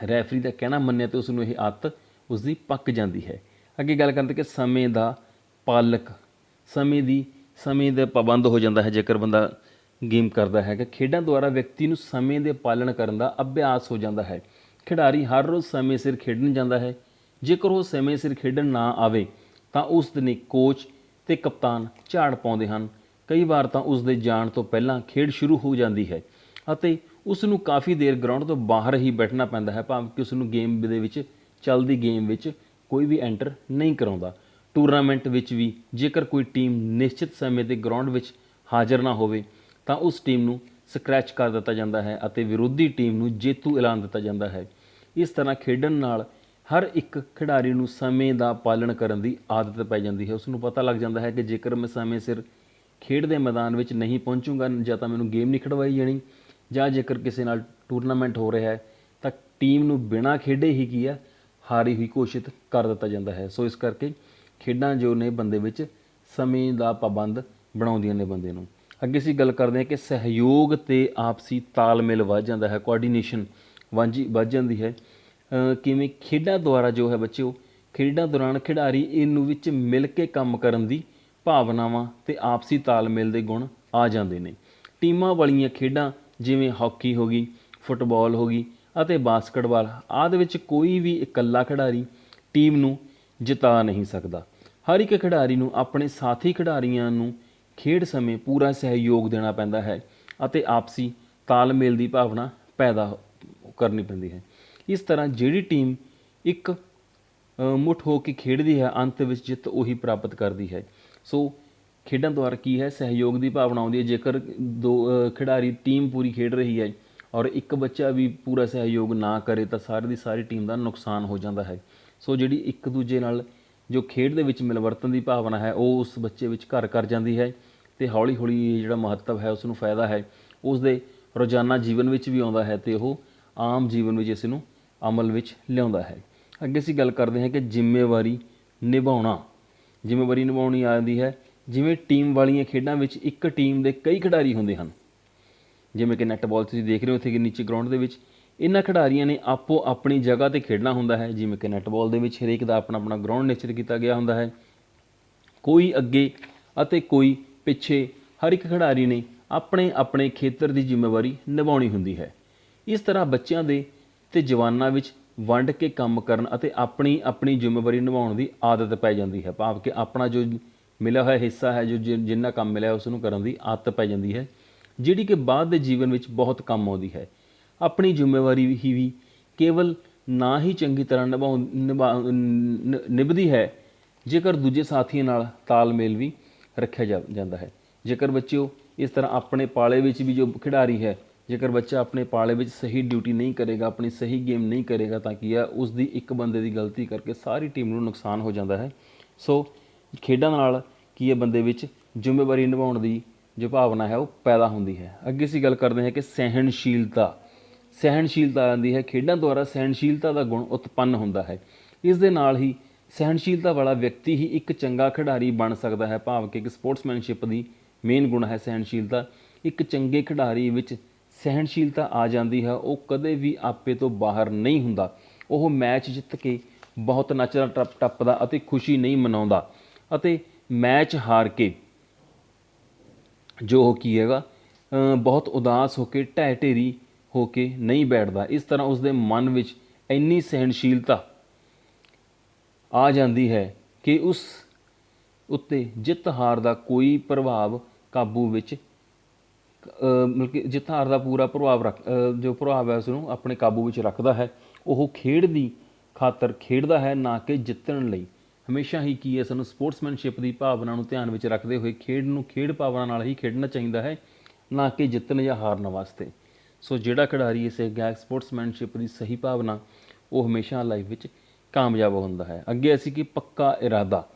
[SPEAKER 1] ਰੈਫਰੀ ਦਾ ਕਹਿਣਾ ਮੰਨਿਆ ਅਤੇ ਉਸਨੂੰ ਇਹ ਆਦਤ ਉਸਦੀ ਪੱਕ ਜਾਂਦੀ ਹੈ। ਅੱਗੇ ਗੱਲ ਕਰਦੇ ਕਿ ਸਮੇਂ ਦਾ ਪਾਲਕ, ਸਮੇਂ ਦਾ ਪਾਬੰਦ ਹੋ ਜਾਂਦਾ ਹੈ ਜੇਕਰ ਬੰਦਾ ਗੇਮ ਕਰਦਾ ਹੈ। ਕਿ ਖੇਡਾਂ ਦੁਆਰਾ ਵਿਅਕਤੀ ਨੂੰ ਸਮੇਂ ਦੇ ਪਾਲਣ ਕਰਨ ਦਾ ਅਭਿਆਸ ਹੋ ਜਾਂਦਾ ਹੈ। ਖਿਡਾਰੀ ਹਰ ਰੋਜ਼ ਸਮੇਂ ਸਿਰ ਖੇਡਣ ਜਾਂਦਾ ਹੈ। ਜੇਕਰ ਉਹ ਸਮੇਂ ਸਿਰ ਖੇਡਣ ਨਾ ਆਵੇ ਤਾਂ ਉਸ ਦੇ ਕੋਚ ਅਤੇ ਕਪਤਾਨ ਝਾੜ ਪਾਉਂਦੇ ਹਨ। ਕਈ ਵਾਰ ਤਾਂ ਉਸ ਦੇ ਜਾਣ ਤੋਂ ਪਹਿਲਾਂ ਖੇਡ ਸ਼ੁਰੂ ਹੋ ਜਾਂਦੀ ਹੈ ਅਤੇ ਉਸ ਨੂੰ ਕਾਫੀ ਦੇਰ ਗਰਾਊਂਡ ਤੋਂ ਬਾਹਰ ਹੀ ਬੈਠਣਾ ਪੈਂਦਾ ਹੈ, ਭਾਵ ਕਿ ਉਸ ਨੂੰ ਗੇਮ ਦੇ ਵਿੱਚ, ਚੱਲਦੀ ਗੇਮ ਵਿੱਚ ਕੋਈ ਵੀ ਐਂਟਰ ਨਹੀਂ ਕਰਾਉਂਦਾ। ਟੂਰਨਾਮੈਂਟ ਵਿੱਚ ਵੀ ਜੇਕਰ ਕੋਈ ਟੀਮ ਨਿਸ਼ਚਿਤ ਸਮੇਂ 'ਤੇ ਗਰਾਊਂਡ ਵਿੱਚ ਹਾਜ਼ਰ ਨਾ ਹੋਵੇ ਤਾਂ ਉਸ ਟੀਮ ਨੂੰ ਸਕ੍ਰੈਚ ਕਰ ਦਿੱਤਾ ਜਾਂਦਾ ਹੈ ਅਤੇ ਵਿਰੋਧੀ ਟੀਮ ਨੂੰ ਜੇਤੂ ਐਲਾਨ ਦਿੱਤਾ ਜਾਂਦਾ ਹੈ। ਇਸ ਤਰ੍ਹਾਂ ਖੇਡਣ ਨਾਲ ਹਰ ਇੱਕ ਖਿਡਾਰੀ ਨੂੰ ਸਮੇਂ ਦਾ ਪਾਲਣ ਕਰਨ ਦੀ ਆਦਤ ਪੈ ਜਾਂਦੀ ਹੈ। ਉਸ ਨੂੰ ਪਤਾ ਲੱਗ ਜਾਂਦਾ ਹੈ ਕਿ ਜੇਕਰ ਮੈਂ ਸਮੇਂ ਸਿਰ ਖੇਡ ਦੇ ਮੈਦਾਨ ਵਿੱਚ ਨਹੀਂ ਪਹੁੰਚੂੰਗਾ ਜਾਂ ਤਾਂ ਮੈਨੂੰ ਗੇਮ ਨਹੀਂ ਖਿਡਵਾਈ ਜਾਣੀ, ਜਾਂ ਜੇਕਰ ਕਿਸੇ ਨਾਲ ਟੂਰਨਾਮੈਂਟ ਹੋ ਰਿਹਾ ਹੈ ਤਾਂ ਟੀਮ ਨੂੰ ਬਿਨਾਂ ਖੇਡੇ ਹੀ ਕੀ ਹੈ, ਹਾਰੀ ਹੋਈ ਘੋਸ਼ਿਤ ਕਰ ਦਿੱਤਾ ਜਾਂਦਾ ਹੈ। ਸੋ ਇਸ ਕਰਕੇ ਖੇਡਾਂ ਜੋ ਨੇ ਬੰਦੇ ਵਿੱਚ ਸਮੇਂ ਦਾ ਪਾਬੰਦ ਬਣਾਉਂਦੀਆਂ ਨੇ ਬੰਦੇ ਨੂੰ। ਅੱਗੇ ਅਸੀਂ ਗੱਲ ਕਰਦੇ ਹਾਂ ਕਿ ਸਹਿਯੋਗ ਅਤੇ ਆਪਸੀ ਤਾਲਮੇਲ ਵੱਧ ਜਾਂਦਾ ਹੈ, ਕੋਆਰਡੀਨੇਸ਼ਨ ਵੱਧ ਜਾਂਦੀ ਹੈ। ਕਿਵੇਂ? ਖੇਡਾਂ ਦੁਆਰਾ ਜੋ ਹੈ ਬੱਚਿਓ, ਖੇਡਾਂ ਦੌਰਾਨ ਖਿਡਾਰੀ ਇਹਨੂੰ ਵਿੱਚ ਮਿਲ ਕੇ ਕੰਮ ਕਰਨ ਦੀ ਭਾਵਨਾਵਾਂ ਅਤੇ ਆਪਸੀ ਤਾਲਮੇਲ ਦੇ ਗੁਣ ਆ ਜਾਂਦੇ ਨੇ। ਟੀਮਾਂ ਵਾਲੀਆਂ ਖੇਡਾਂ ਜਿਵੇਂ ਹਾਕੀ ਹੋ ਗਈ, ਫੁੱਟਬਾਲ ਹੋ ਗਈ ਅਤੇ ਬਾਸਕਟਬਾਲ ਆਦਿ ਵਿੱਚ ਕੋਈ ਵੀ ਇਕੱਲਾ ਖਿਡਾਰੀ ਟੀਮ ਨੂੰ ਜਿਤਾ ਨਹੀਂ ਸਕਦਾ। ਹਰ ਇੱਕ ਖਿਡਾਰੀ ਨੂੰ ਆਪਣੇ ਸਾਥੀ ਖਿਡਾਰੀਆਂ ਨੂੰ ਖੇਡ ਸਮੇਂ ਪੂਰਾ ਸਹਿਯੋਗ ਦੇਣਾ ਪੈਂਦਾ ਹੈ ਅਤੇ ਆਪਸੀ ਤਾਲਮੇਲ ਦੀ ਭਾਵਨਾ ਪੈਦਾ ਕਰਨੀ ਪੈਂਦੀ ਹੈ। ਇਸ ਤਰ੍ਹਾਂ ਜਿਹੜੀ ਟੀਮ ਇੱਕ ਮੁੱਠ ਹੋ ਕੇ ਖੇਡਦੀ ਹੈ, ਅੰਤ ਵਿੱਚ ਜਿੱਤ ਉਹੀ ਪ੍ਰਾਪਤ ਕਰਦੀ ਹੈ। ਸੋ ਖੇਡਾਂ ਦੁਆਰਾ ਕੀ ਹੈ, ਸਹਿਯੋਗ ਦੀ ਭਾਵਨਾ ਆਉਂਦੀ ਹੈ। ਜੇਕਰ ਦੋ ਖਿਡਾਰੀ ਟੀਮ ਪੂਰੀ ਖੇਡ ਰਹੀ ਹੈ ਔਰ ਇੱਕ ਬੱਚਾ ਵੀ ਪੂਰਾ ਸਹਿਯੋਗ ਨਾ ਕਰੇ ਤਾਂ ਸਾਰੀ ਦੀ ਸਾਰੀ ਟੀਮ ਦਾ ਨੁਕਸਾਨ ਹੋ ਜਾਂਦਾ ਹੈ। ਸੋ ਜਿਹੜੀ ਇੱਕ ਦੂਜੇ ਨਾਲ ਜੋ ਖੇਡ ਦੇ ਵਿੱਚ ਮਿਲਵਰਤਨ ਦੀ ਭਾਵਨਾ ਹੈ ਉਹ ਉਸ ਬੱਚੇ ਵਿੱਚ ਘਰ ਕਰ ਜਾਂਦੀ ਹੈ ਅਤੇ ਹੌਲੀ ਜਿਹੜਾ ਮਹੱਤਵ ਹੈ, ਉਸ ਨੂੰ ਫਾਇਦਾ ਹੈ, ਉਸ ਦੇ ਰੋਜ਼ਾਨਾ ਜੀਵਨ ਵਿੱਚ ਵੀ ਆਉਂਦਾ ਹੈ ਅਤੇ ਉਹ ਆਮ ਜੀਵਨ ਵਿੱਚ ਇਸ ਨੂੰ ਅਮਲ ਵਿੱਚ ਲਿਆਉਂਦਾ ਹੈ। ਅੱਗੇ ਅਸੀਂ ਗੱਲ ਕਰਦੇ ਹਾਂ ਕਿ ਜ਼ਿੰਮੇਵਾਰੀ ਨਿਭਾਉਣੀ ਆਉਂਦੀ ਹੈ। ਜਿਵੇਂ ਟੀਮ ਵਾਲੀਆਂ ਖੇਡਾਂ ਵਿੱਚ ਇੱਕ ਟੀਮ ਦੇ ਕਈ ਖਿਡਾਰੀ ਹੁੰਦੇ ਹਨ, ਜਿਵੇਂ ਕਿ ਨੈੱਟਬਾਲ ਤੁਸੀਂ ਦੇਖ ਰਹੇ ਹੋ ਇੱਥੇ ਕਿ ਨੀਚੇ ਗਰਾਊਂਡ ਦੇ ਵਿੱਚ ਇਹਨਾਂ ਖਿਡਾਰੀਆਂ ਨੇ ਆਪੋ ਆਪਣੀ ਜਗ੍ਹਾ 'ਤੇ ਖੇਡਣਾ ਹੁੰਦਾ ਹੈ। ਜਿਵੇਂ ਕਿ ਨੈੱਟਬਾਲ ਦੇ ਵਿੱਚ ਹਰੇਕ ਦਾ ਆਪਣਾ ਗਰਾਊਂਡ ਨਿਸ਼ਚਿਤ ਕੀਤਾ ਗਿਆ ਹੁੰਦਾ ਹੈ, ਕੋਈ ਅੱਗੇ ਅਤੇ ਕੋਈ ਪਿੱਛੇ। ਹਰ ਇੱਕ ਖਿਡਾਰੀ ਨੇ ਆਪਣੇ ਖੇਤਰ ਦੀ ਜ਼ਿੰਮੇਵਾਰੀ ਨਿਭਾਉਣੀ ਹੁੰਦੀ ਹੈ। ਇਸ ਤਰ੍ਹਾਂ ਬੱਚਿਆਂ ਦੇ ਅਤੇ ਜਵਾਨਾਂ ਵਿੱਚ ਵੰਡ ਕੇ ਕੰਮ ਕਰਨ ਅਤੇ ਆਪਣੀ ਜ਼ਿੰਮੇਵਾਰੀ ਨਿਭਾਉਣ ਦੀ ਆਦਤ ਪੈ ਜਾਂਦੀ ਹੈ, ਭਾਵ ਕਿ ਆਪਣਾ ਜੋ ਮਿਲਿਆ ਹੋਇਆ ਹਿੱਸਾ ਹੈ, ਜਿੰਨਾ ਕੰਮ ਮਿਲਿਆ ਉਸ ਨੂੰ ਕਰਨ ਦੀ ਆਦਤ ਪੈ ਜਾਂਦੀ ਹੈ, ਜਿਹੜੀ ਕਿ ਬਾਅਦ ਦੇ ਜੀਵਨ ਵਿੱਚ ਬਹੁਤ ਕੰਮ ਆਉਂਦੀ ਹੈ। ਆਪਣੀ ਜ਼ਿੰਮੇਵਾਰੀ ਵੀ ਕੇਵਲ ਨਾ ਹੀ ਚੰਗੀ ਤਰ੍ਹਾਂ ਨਿਭਦੀ ਹੈ, ਜੇਕਰ ਦੂਜੇ ਸਾਥੀਆਂ ਨਾਲ ਤਾਲਮੇਲ ਵੀ ਰੱਖਿਆ ਜਾਂਦਾ ਹੈ। ਜੇਕਰ ਬੱਚਿਓ ਇਸ ਤਰ੍ਹਾਂ ਆਪਣੇ ਪਾਲੇ ਵਿੱਚ ਵੀ ਜੋ ਖਿਡਾਰੀ ਹੈ, ਜੇਕਰ ਬੱਚਾ ਆਪਣੇ ਪਾਲੇ ਵਿੱਚ ਸਹੀ ਡਿਊਟੀ ਨਹੀਂ ਕਰੇਗਾ, ਆਪਣੀ ਸਹੀ ਗੇਮ ਨਹੀਂ ਕਰੇਗਾ ਤਾਂ ਕੀ ਹੈ, ਉਸ ਦੀ ਇੱਕ ਬੰਦੇ ਦੀ ਗਲਤੀ ਕਰਕੇ ਸਾਰੀ ਟੀਮ ਨੂੰ ਨੁਕਸਾਨ ਹੋ ਜਾਂਦਾ ਹੈ। ਸੋ ਖੇਡਾਂ ਨਾਲ ਕੀ ਹੈ, ਬੰਦੇ ਵਿੱਚ ਜ਼ਿੰਮੇਵਾਰੀ ਨਿਭਾਉਣ ਦੀ ਜੋ ਭਾਵਨਾ ਹੈ ਉਹ ਪੈਦਾ ਹੁੰਦੀ ਹੈ। ਅੱਗੇ ਅਸੀਂ ਗੱਲ ਕਰਦੇ ਹਾਂ ਕਿ ਸਹਿਣਸ਼ੀਲਤਾ ਆ ਜਾਂਦੀ ਹੈ। ਖੇਡਾਂ ਦੁਆਰਾ ਸਹਿਣਸ਼ੀਲਤਾ ਦਾ ਗੁਣ ਉਤਪੰਨ ਹੁੰਦਾ ਹੈ। ਇਸ ਦੇ ਨਾਲ ਹੀ ਸਹਿਣਸ਼ੀਲਤਾ ਵਾਲਾ ਵਿਅਕਤੀ ਹੀ ਇੱਕ ਚੰਗਾ ਖਿਡਾਰੀ ਬਣ ਸਕਦਾ ਹੈ। ਭਾਵ ਕਿ ਇੱਕ ਸਪੋਰਟਸਮੈਨਸ਼ਿਪ ਦੀ ਮੇਨ ਗੁਣ ਹੈ ਸਹਿਣਸ਼ੀਲਤਾ। ਇੱਕ ਚੰਗੇ ਖਿਡਾਰੀ ਵਿੱਚ ਸਹਿਣਸ਼ੀਲਤਾ ਆ ਜਾਂਦੀ ਹੈ, ਉਹ ਕਦੇ ਵੀ ਆਪੇ ਤੋਂ ਬਾਹਰ ਨਹੀਂ ਹੁੰਦਾ। ਉਹ ਮੈਚ ਜਿੱਤ ਕੇ ਬਹੁਤ ਨੱਚਦਾ ਟੱਪਦਾ ਅਤੇ ਖੁਸ਼ੀ ਨਹੀਂ ਮਨਾਉਂਦਾ, ਅਤੇ ਮੈਚ ਹਾਰ ਕੇ ਜੋ ਉਹ ਕੀ ਹੈਗਾ ਬਹੁਤ ਉਦਾਸ ਹੋ ਕੇ ਢਹਿ ਢੇਰੀ ਹੋ ਕੇ ਨਹੀਂ ਬੈਠਦਾ। ਇਸ ਤਰ੍ਹਾਂ ਉਸਦੇ ਮਨ ਵਿੱਚ ਇੰਨੀ ਸਹਿਣਸ਼ੀਲਤਾ ਆ ਜਾਂਦੀ ਹੈ ਕਿ ਉਸ ਉੱਤੇ ਜਿੱਤ ਹਾਰ ਦਾ ਕੋਈ ਪ੍ਰਭਾਵ ਕਾਬੂ ਵਿੱਚ ਮਤਲਬ ਕਿ ਜਿੱਤ ਹਾਰ ਦਾ ਪੂਰਾ ਜੋ ਪ੍ਰਭਾਵ ਹੈ ਉਸਨੂੰ ਆਪਣੇ ਕਾਬੂ ਵਿੱਚ ਰੱਖਦਾ ਹੈ। ਉਹ ਖੇਡ ਦੀ ਖਾਤਰ ਖੇਡਦਾ ਹੈ, ਨਾ ਕਿ ਜਿੱਤਣ ਲਈ। ਹਮੇਸ਼ਾ ਹੀ ਕੀ ਹੈ, ਸਾਨੂੰ ਸਪੋਰਟਸਮੈਨਸ਼ਿਪ ਦੀ ਭਾਵਨਾ ਨੂੰ ਧਿਆਨ ਵਿੱਚ ਰੱਖਦੇ ਹੋਏ ਖੇਡ ਨੂੰ ਖੇਡ ਭਾਵਨਾ ਨਾਲ ਹੀ ਖੇਡਣਾ ਚਾਹੀਦਾ ਹੈ, ਨਾ ਕਿ ਜਿੱਤਣ ਜਾਂ ਹਾਰਨ ਵਾਸਤੇ। ਸੋ ਜਿਹੜਾ ਖਿਡਾਰੀ ਇਸੇ ਗੈਰ ਸਪੋਰਟਸਮੈਨਸ਼ਿਪ ਦੀ ਸਹੀ ਭਾਵਨਾ, ਉਹ ਹਮੇਸ਼ਾ ਲਾਈਫ ਵਿੱਚ ਕਾਮਯਾਬ ਹੁੰਦਾ ਹੈ। ਅੱਗੇ ਅਸੀਂ ਕਿ ਪੱਕਾ ਇਰਾਦਾ।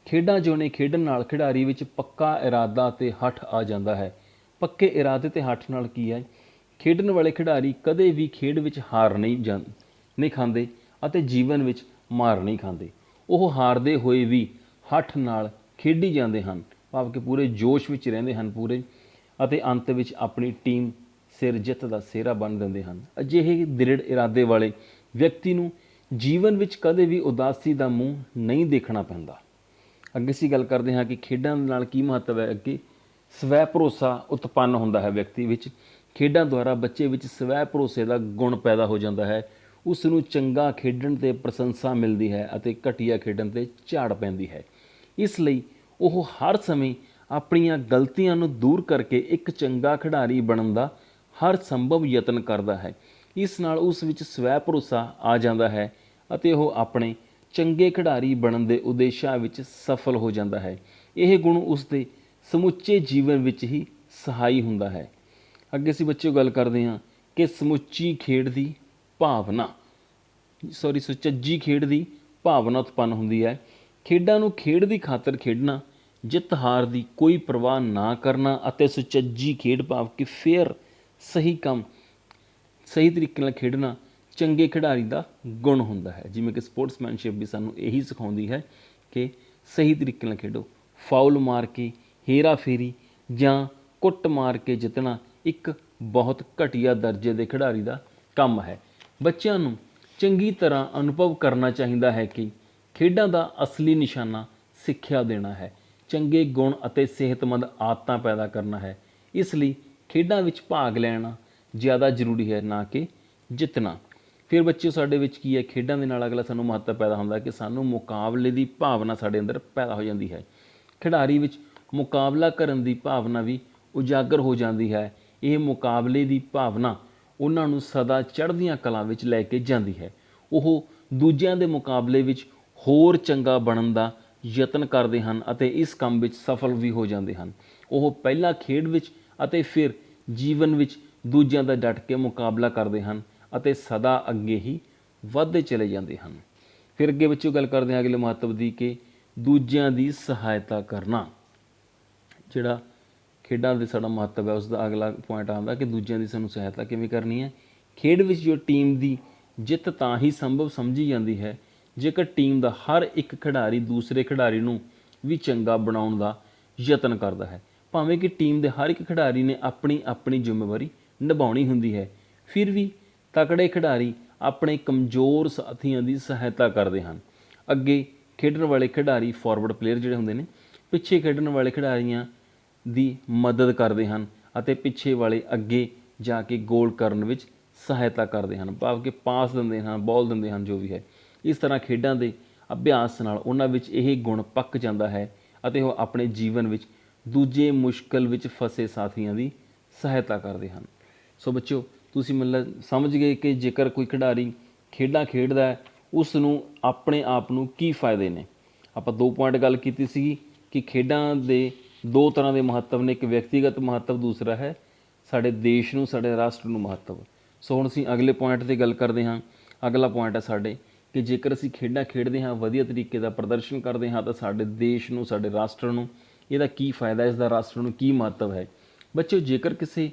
[SPEAKER 1] ਖੇਡਾਂ ਜੋ ਨੇ, ਖੇਡਣ ਨਾਲ ਖਿਡਾਰੀ ਵਿੱਚ ਪੱਕਾ ਇਰਾਦਾ ਅਤੇ ਹੱਠ ਆ ਜਾਂਦਾ ਹੈ। ਪੱਕੇ ਇਰਾਦੇ ਅਤੇ ਹੱਠ ਨਾਲ ਕੀ ਹੈ, ਖੇਡਣ ਵਾਲੇ ਖਿਡਾਰੀ ਕਦੇ ਵੀ ਖੇਡ ਵਿੱਚ ਹਾਰ ਨਹੀਂ ਖਾਂਦੇ ਅਤੇ ਜੀਵਨ ਵਿੱਚ ਮਾਰ ਨਹੀਂ ਖਾਂਦੇ। ਉਹ ਹਾਰਦੇ ਹੋਏ ਵੀ ਹੱਠ ਨਾਲ ਖੇਡੀ ਜਾਂਦੇ ਹਨ, ਭਾਵ ਕਿ ਪੂਰੇ ਜੋਸ਼ ਵਿੱਚ ਰਹਿੰਦੇ ਹਨ ਅਤੇ ਅੰਤ ਵਿੱਚ ਆਪਣੀ ਟੀਮ ਸਿਰ ਜਿੱਤ ਦਾ ਸਿਹਰਾ ਬੰਨ੍ਹ ਦਿੰਦੇ ਹਨ। ਅਜਿਹੇ ਦ੍ਰਿੜ ਇਰਾਦੇ ਵਾਲੇ ਵਿਅਕਤੀ ਨੂੰ ਜੀਵਨ ਵਿੱਚ ਕਦੇ ਵੀ ਉਦਾਸੀ ਦਾ ਮੂੰਹ ਨਹੀਂ ਦੇਖਣਾ ਪੈਂਦਾ। ਅੱਗੇ ਅਸੀਂ ਗੱਲ ਕਰਦੇ ਹਾਂ ਕਿ ਖੇਡਾਂ ਨਾਲ ਕੀ ਮਹੱਤਵ ਹੈ। ਅੱਗੇ ਸਵੈ ਭਰੋਸਾ ਉਤਪੰਨ ਹੁੰਦਾ ਹੈ ਵਿਅਕਤੀ ਵਿੱਚ। ਖੇਡਾਂ ਦੁਆਰਾ ਬੱਚੇ ਵਿੱਚ ਸਵੈ ਭਰੋਸੇ ਦਾ ਗੁਣ ਪੈਦਾ ਹੋ ਜਾਂਦਾ ਹੈ। ਉਸ ਨੂੰ ਚੰਗਾ ਖੇਡਣ 'ਤੇ ਪ੍ਰਸ਼ੰਸਾ ਮਿਲਦੀ ਹੈ ਅਤੇ ਘਟੀਆ ਖੇਡਣ 'ਤੇ ਝਾੜ ਪੈਂਦੀ ਹੈ। ਇਸ ਲਈ ਉਹ ਹਰ ਸਮੇਂ ਆਪਣੀਆਂ ਗਲਤੀਆਂ ਨੂੰ ਦੂਰ ਕਰਕੇ ਇੱਕ ਚੰਗਾ ਖਿਡਾਰੀ ਬਣਨ ਦਾ ਹਰ ਸੰਭਵ ਯਤਨ ਕਰਦਾ ਹੈ। ਇਸ ਨਾਲ ਉਸ ਵਿੱਚ ਸਵੈ ਭਰੋਸਾ ਆ ਜਾਂਦਾ ਹੈ ਅਤੇ ਉਹ ਆਪਣੇ ਚੰਗੇ ਖਿਡਾਰੀ ਬਣਨ ਦੇ ਉਦੇਸ਼ਾਂ ਵਿੱਚ ਸਫਲ ਹੋ ਜਾਂਦਾ ਹੈ। ਇਹ ਗੁਣ ਉਸ ਦੇ ਸਮੁੱਚੇ ਜੀਵਨ ਵਿੱਚ ਹੀ ਸਹਾਈ ਹੁੰਦਾ ਹੈ। ਅੱਗੇ ਅਸੀਂ ਬੱਚਿਓ ਗੱਲ ਕਰਦੇ ਹਾਂ ਕਿ ਸੁਚੱਜੀ ਖੇਡ ਦੀ ਭਾਵਨਾ ਉਤਪੰਨ ਹੁੰਦੀ ਹੈ। ਖੇਡਾਂ ਨੂੰ ਖੇਡ ਦੀ ਖਾਤਰ ਖੇਡਣਾ, ਜਿੱਤ ਹਾਰ ਦੀ ਕੋਈ ਪਰਵਾਹ ਨਾ ਕਰਨਾ ਅਤੇ ਸੁਚੱਜੀ ਖੇਡ ਭਾਵ ਕਿ ਫੇਅਰ ਸਹੀ ਤਰੀਕੇ ਨਾਲ ਖੇਡਣਾ ਚੰਗੇ ਖਿਡਾਰੀ ਦਾ ਗੁਣ ਹੁੰਦਾ ਹੈ। ਜਿਵੇਂ ਕਿ ਸਪੋਰਟਸਮੈਨਸ਼ਿਪ ਵੀ ਸਾਨੂੰ ਇਹੀ ਸਿਖਾਉਂਦੀ ਹੈ ਕਿ ਸਹੀ ਤਰੀਕੇ ਨਾਲ ਖੇਡੋ। ਫਾਉਲ ਮਾਰ ਕੇ, ਹੇਰਾ ਫੇਰੀ ਜਾਂ ਕੁੱਟ ਮਾਰ ਕੇ ਜਿੱਤਣਾ ਇੱਕ ਬਹੁਤ ਘਟੀਆ ਦਰਜੇ ਦੇ ਖਿਡਾਰੀ ਦਾ ਕੰਮ ਹੈ। ਬੱਚਿਆਂ ਨੂੰ ਚੰਗੀ ਤਰ੍ਹਾਂ ਅਨੁਭਵ ਕਰਨਾ ਚਾਹੀਦਾ ਹੈ ਕਿ ਖੇਡਾਂ ਦਾ ਅਸਲੀ ਨਿਸ਼ਾਨਾ ਸਿੱਖਿਆ ਦੇਣਾ ਹੈ, ਚੰਗੇ ਗੁਣ ਅਤੇ ਸਿਹਤਮੰਦ ਆਦਤਾਂ ਪੈਦਾ ਕਰਨਾ ਹੈ। ਇਸ ਲਈ ਖੇਡਾਂ ਵਿੱਚ ਭਾਗ ਲੈਣਾ ਜ਼ਿਆਦਾ ਜ਼ਰੂਰੀ ਹੈ, ਨਾ ਕਿ ਜਿੱਤਣਾ। ਫਿਰ ਬੱਚਿਓ ਸਾਡੇ ਵਿੱਚ ਕੀ ਹੈ, ਖੇਡਾਂ ਦੇ ਨਾਲ ਅਗਲਾ ਸਾਨੂੰ ਮਹੱਤਵ ਪੈਦਾ ਹੁੰਦਾ ਕਿ ਸਾਨੂੰ ਮੁਕਾਬਲੇ ਦੀ ਭਾਵਨਾ ਸਾਡੇ ਅੰਦਰ ਪੈਦਾ ਹੋ ਜਾਂਦੀ ਹੈ। ਖਿਡਾਰੀ ਵਿੱਚ ਮੁਕਾਬਲਾ ਕਰਨ ਦੀ ਭਾਵਨਾ ਵੀ ਉਜਾਗਰ ਹੋ ਜਾਂਦੀ ਹੈ। ਇਹ ਮੁਕਾਬਲੇ ਦੀ ਭਾਵਨਾ ਉਹਨਾਂ ਨੂੰ ਸਦਾ ਚੜ੍ਹਦੀਆਂ ਕਲਾਂ ਵਿੱਚ ਲੈ ਕੇ ਜਾਂਦੀ ਹੈ। ਉਹ ਦੂਜਿਆਂ ਦੇ ਮੁਕਾਬਲੇ ਵਿੱਚ ਹੋਰ ਚੰਗਾ ਬਣਨ ਦਾ ਯਤਨ ਕਰਦੇ ਹਨ ਅਤੇ ਇਸ ਕੰਮ ਵਿੱਚ ਸਫਲ ਵੀ ਹੋ ਜਾਂਦੇ ਹਨ। ਉਹ ਪਹਿਲਾਂ ਖੇਡ ਵਿੱਚ ਅਤੇ ਫਿਰ ਜੀਵਨ ਵਿੱਚ ਦੂਜਿਆਂ ਦਾ ਡਟ ਕੇ ਮੁਕਾਬਲਾ ਕਰਦੇ ਹਨ ਅਤੇ ਸਦਾ ਅੱਗੇ ਹੀ ਵੱਧਦੇ ਚਲੇ ਜਾਂਦੇ ਹਨ। ਫਿਰ ਅੱਗੇ ਬੱਚਿਓ ਗੱਲ ਕਰਦੇ ਹਾਂ ਅਗਲੇ ਮਹੱਤਵ ਦੀ ਕਿ ਦੂਜਿਆਂ ਦੀ ਸਹਾਇਤਾ ਕਰਨਾ। ਜਿਹੜਾ ਖੇਡਾਂ ਦੇ ਸਾਡਾ ਮਹੱਤਵ ਹੈ, ਉਸ ਦਾ ਅਗਲਾ ਪੁਆਇੰਟ ਆਉਂਦਾ ਕਿ ਦੂਜਿਆਂ ਦੀ ਸਾਨੂੰ ਸਹਾਇਤਾ ਕਿਵੇਂ ਕਰਨੀ ਹੈ। ਖੇਡ ਵਿੱਚ ਜੋ ਟੀਮ ਦੀ ਜਿੱਤ ਤਾਂ ਹੀ ਸੰਭਵ ਸਮਝੀ ਜਾਂਦੀ ਹੈ ਜੇਕਰ ਟੀਮ ਦਾ ਹਰ ਇੱਕ ਖਿਡਾਰੀ ਦੂਸਰੇ ਖਿਡਾਰੀ ਨੂੰ ਵੀ ਚੰਗਾ ਬਣਾਉਣ ਦਾ ਯਤਨ ਕਰਦਾ ਹੈ। ਭਾਵੇਂ ਕਿ ਟੀਮ ਦੇ ਹਰ ਇੱਕ ਖਿਡਾਰੀ ਨੇ ਆਪਣੀ ਆਪਣੀ ਜ਼ਿੰਮੇਵਾਰੀ ਨਿਭਾਉਣੀ ਹੁੰਦੀ ਹੈ, ਫਿਰ ਵੀ ਤਕੜੇ ਖਿਡਾਰੀ ਆਪਣੇ ਕਮਜ਼ੋਰ ਸਾਥੀਆਂ ਦੀ ਸਹਾਇਤਾ ਕਰਦੇ ਹਨ। ਅੱਗੇ ਖੇਡਣ ਵਾਲੇ ਖਿਡਾਰੀ ਫਾਰਵਰਡ ਪਲੇਅਰ ਜਿਹੜੇ ਹੁੰਦੇ ਨੇ, ਪਿੱਛੇ ਖੇਡਣ ਵਾਲੇ ਖਿਡਾਰੀਆਂ ਦੀ ਮਦਦ ਕਰਦੇ ਹਨ ਅਤੇ ਪਿੱਛੇ ਵਾਲੇ ਅੱਗੇ ਜਾ ਕੇ ਗੋਲ ਕਰਨ ਵਿੱਚ ਸਹਾਇਤਾ ਕਰਦੇ ਹਨ, ਭਾਵ ਕਿ ਪਾਸ ਦਿੰਦੇ ਹਨ, ਬਾਲ ਦਿੰਦੇ ਹਨ, ਜੋ ਵੀ ਹੈ। ਇਸ ਤਰ੍ਹਾਂ ਖੇਡਾਂ ਦੇ ਅਭਿਆਸ ਨਾਲ ਉਹਨਾਂ ਵਿੱਚ ਇਹ ਗੁਣ ਪੱਕ ਜਾਂਦਾ ਹੈ ਅਤੇ ਉਹ ਆਪਣੇ ਜੀਵਨ ਵਿੱਚ ਦੂਜੇ ਮੁਸ਼ਕਲ ਵਿੱਚ ਫਸੇ ਸਾਥੀਆਂ ਦੀ ਸਹਾਇਤਾ ਕਰਦੇ ਹਨ। ਸੋ ਬੱਚਿਓ, ਤੁਸੀਂ ਮਤਲਬ ਸਮਝ ਗਏ ਕਿ ਜੇਕਰ ਕੋਈ ਖਿਡਾਰੀ ਖੇਡਾਂ ਖੇਡਦਾ ਹੈ ਉਸ ਨੂੰ ਆਪਣੇ ਆਪ ਨੂੰ ਕੀ ਫਾਇਦੇ ਨੇ। ਆਪਾਂ 2 ਪੁਆਇੰਟ ਗੱਲ ਕੀਤੀ ਸੀਗੀ ਕਿ ਖੇਡਾਂ ਦੇ 2 ਤਰ੍ਹਾਂ ਦੇ ਮਹੱਤਵ ਨੇ, ਇੱਕ ਵਿਅਕਤੀਗਤ ਮਹੱਤਵ, ਦੂਸਰਾ ਹੈ ਸਾਡੇ ਦੇਸ਼ ਨੂੰ, ਸਾਡੇ ਰਾਸ਼ਟਰ ਨੂੰ ਮਹੱਤਵ। ਸੋ ਹੁਣ ਅਸੀਂ ਅਗਲੇ ਪੁਆਇੰਟ 'ਤੇ ਗੱਲ ਕਰਦੇ ਹਾਂ। ਅਗਲਾ ਪੁਆਇੰਟ ਹੈ ਸਾਡੇ ਕਿ ਜੇਕਰ ਅਸੀਂ ਖੇਡਾਂ ਖੇਡਦੇ ਹਾਂ, ਵਧੀਆ ਤਰੀਕੇ ਦਾ ਪ੍ਰਦਰਸ਼ਨ ਕਰਦੇ ਹਾਂ ਤਾਂ ਸਾਡੇ ਦੇਸ਼ ਨੂੰ, ਸਾਡੇ ਰਾਸ਼ਟਰ ਨੂੰ ਇਹਦਾ ਕੀ ਫਾਇਦਾ, ਇਸ ਦਾ ਰਾਸ਼ਟਰ ਨੂੰ ਕੀ ਮਹੱਤਵ ਹੈ। ਬੱਚਿਓ, ਜੇਕਰ ਕਿਸੇ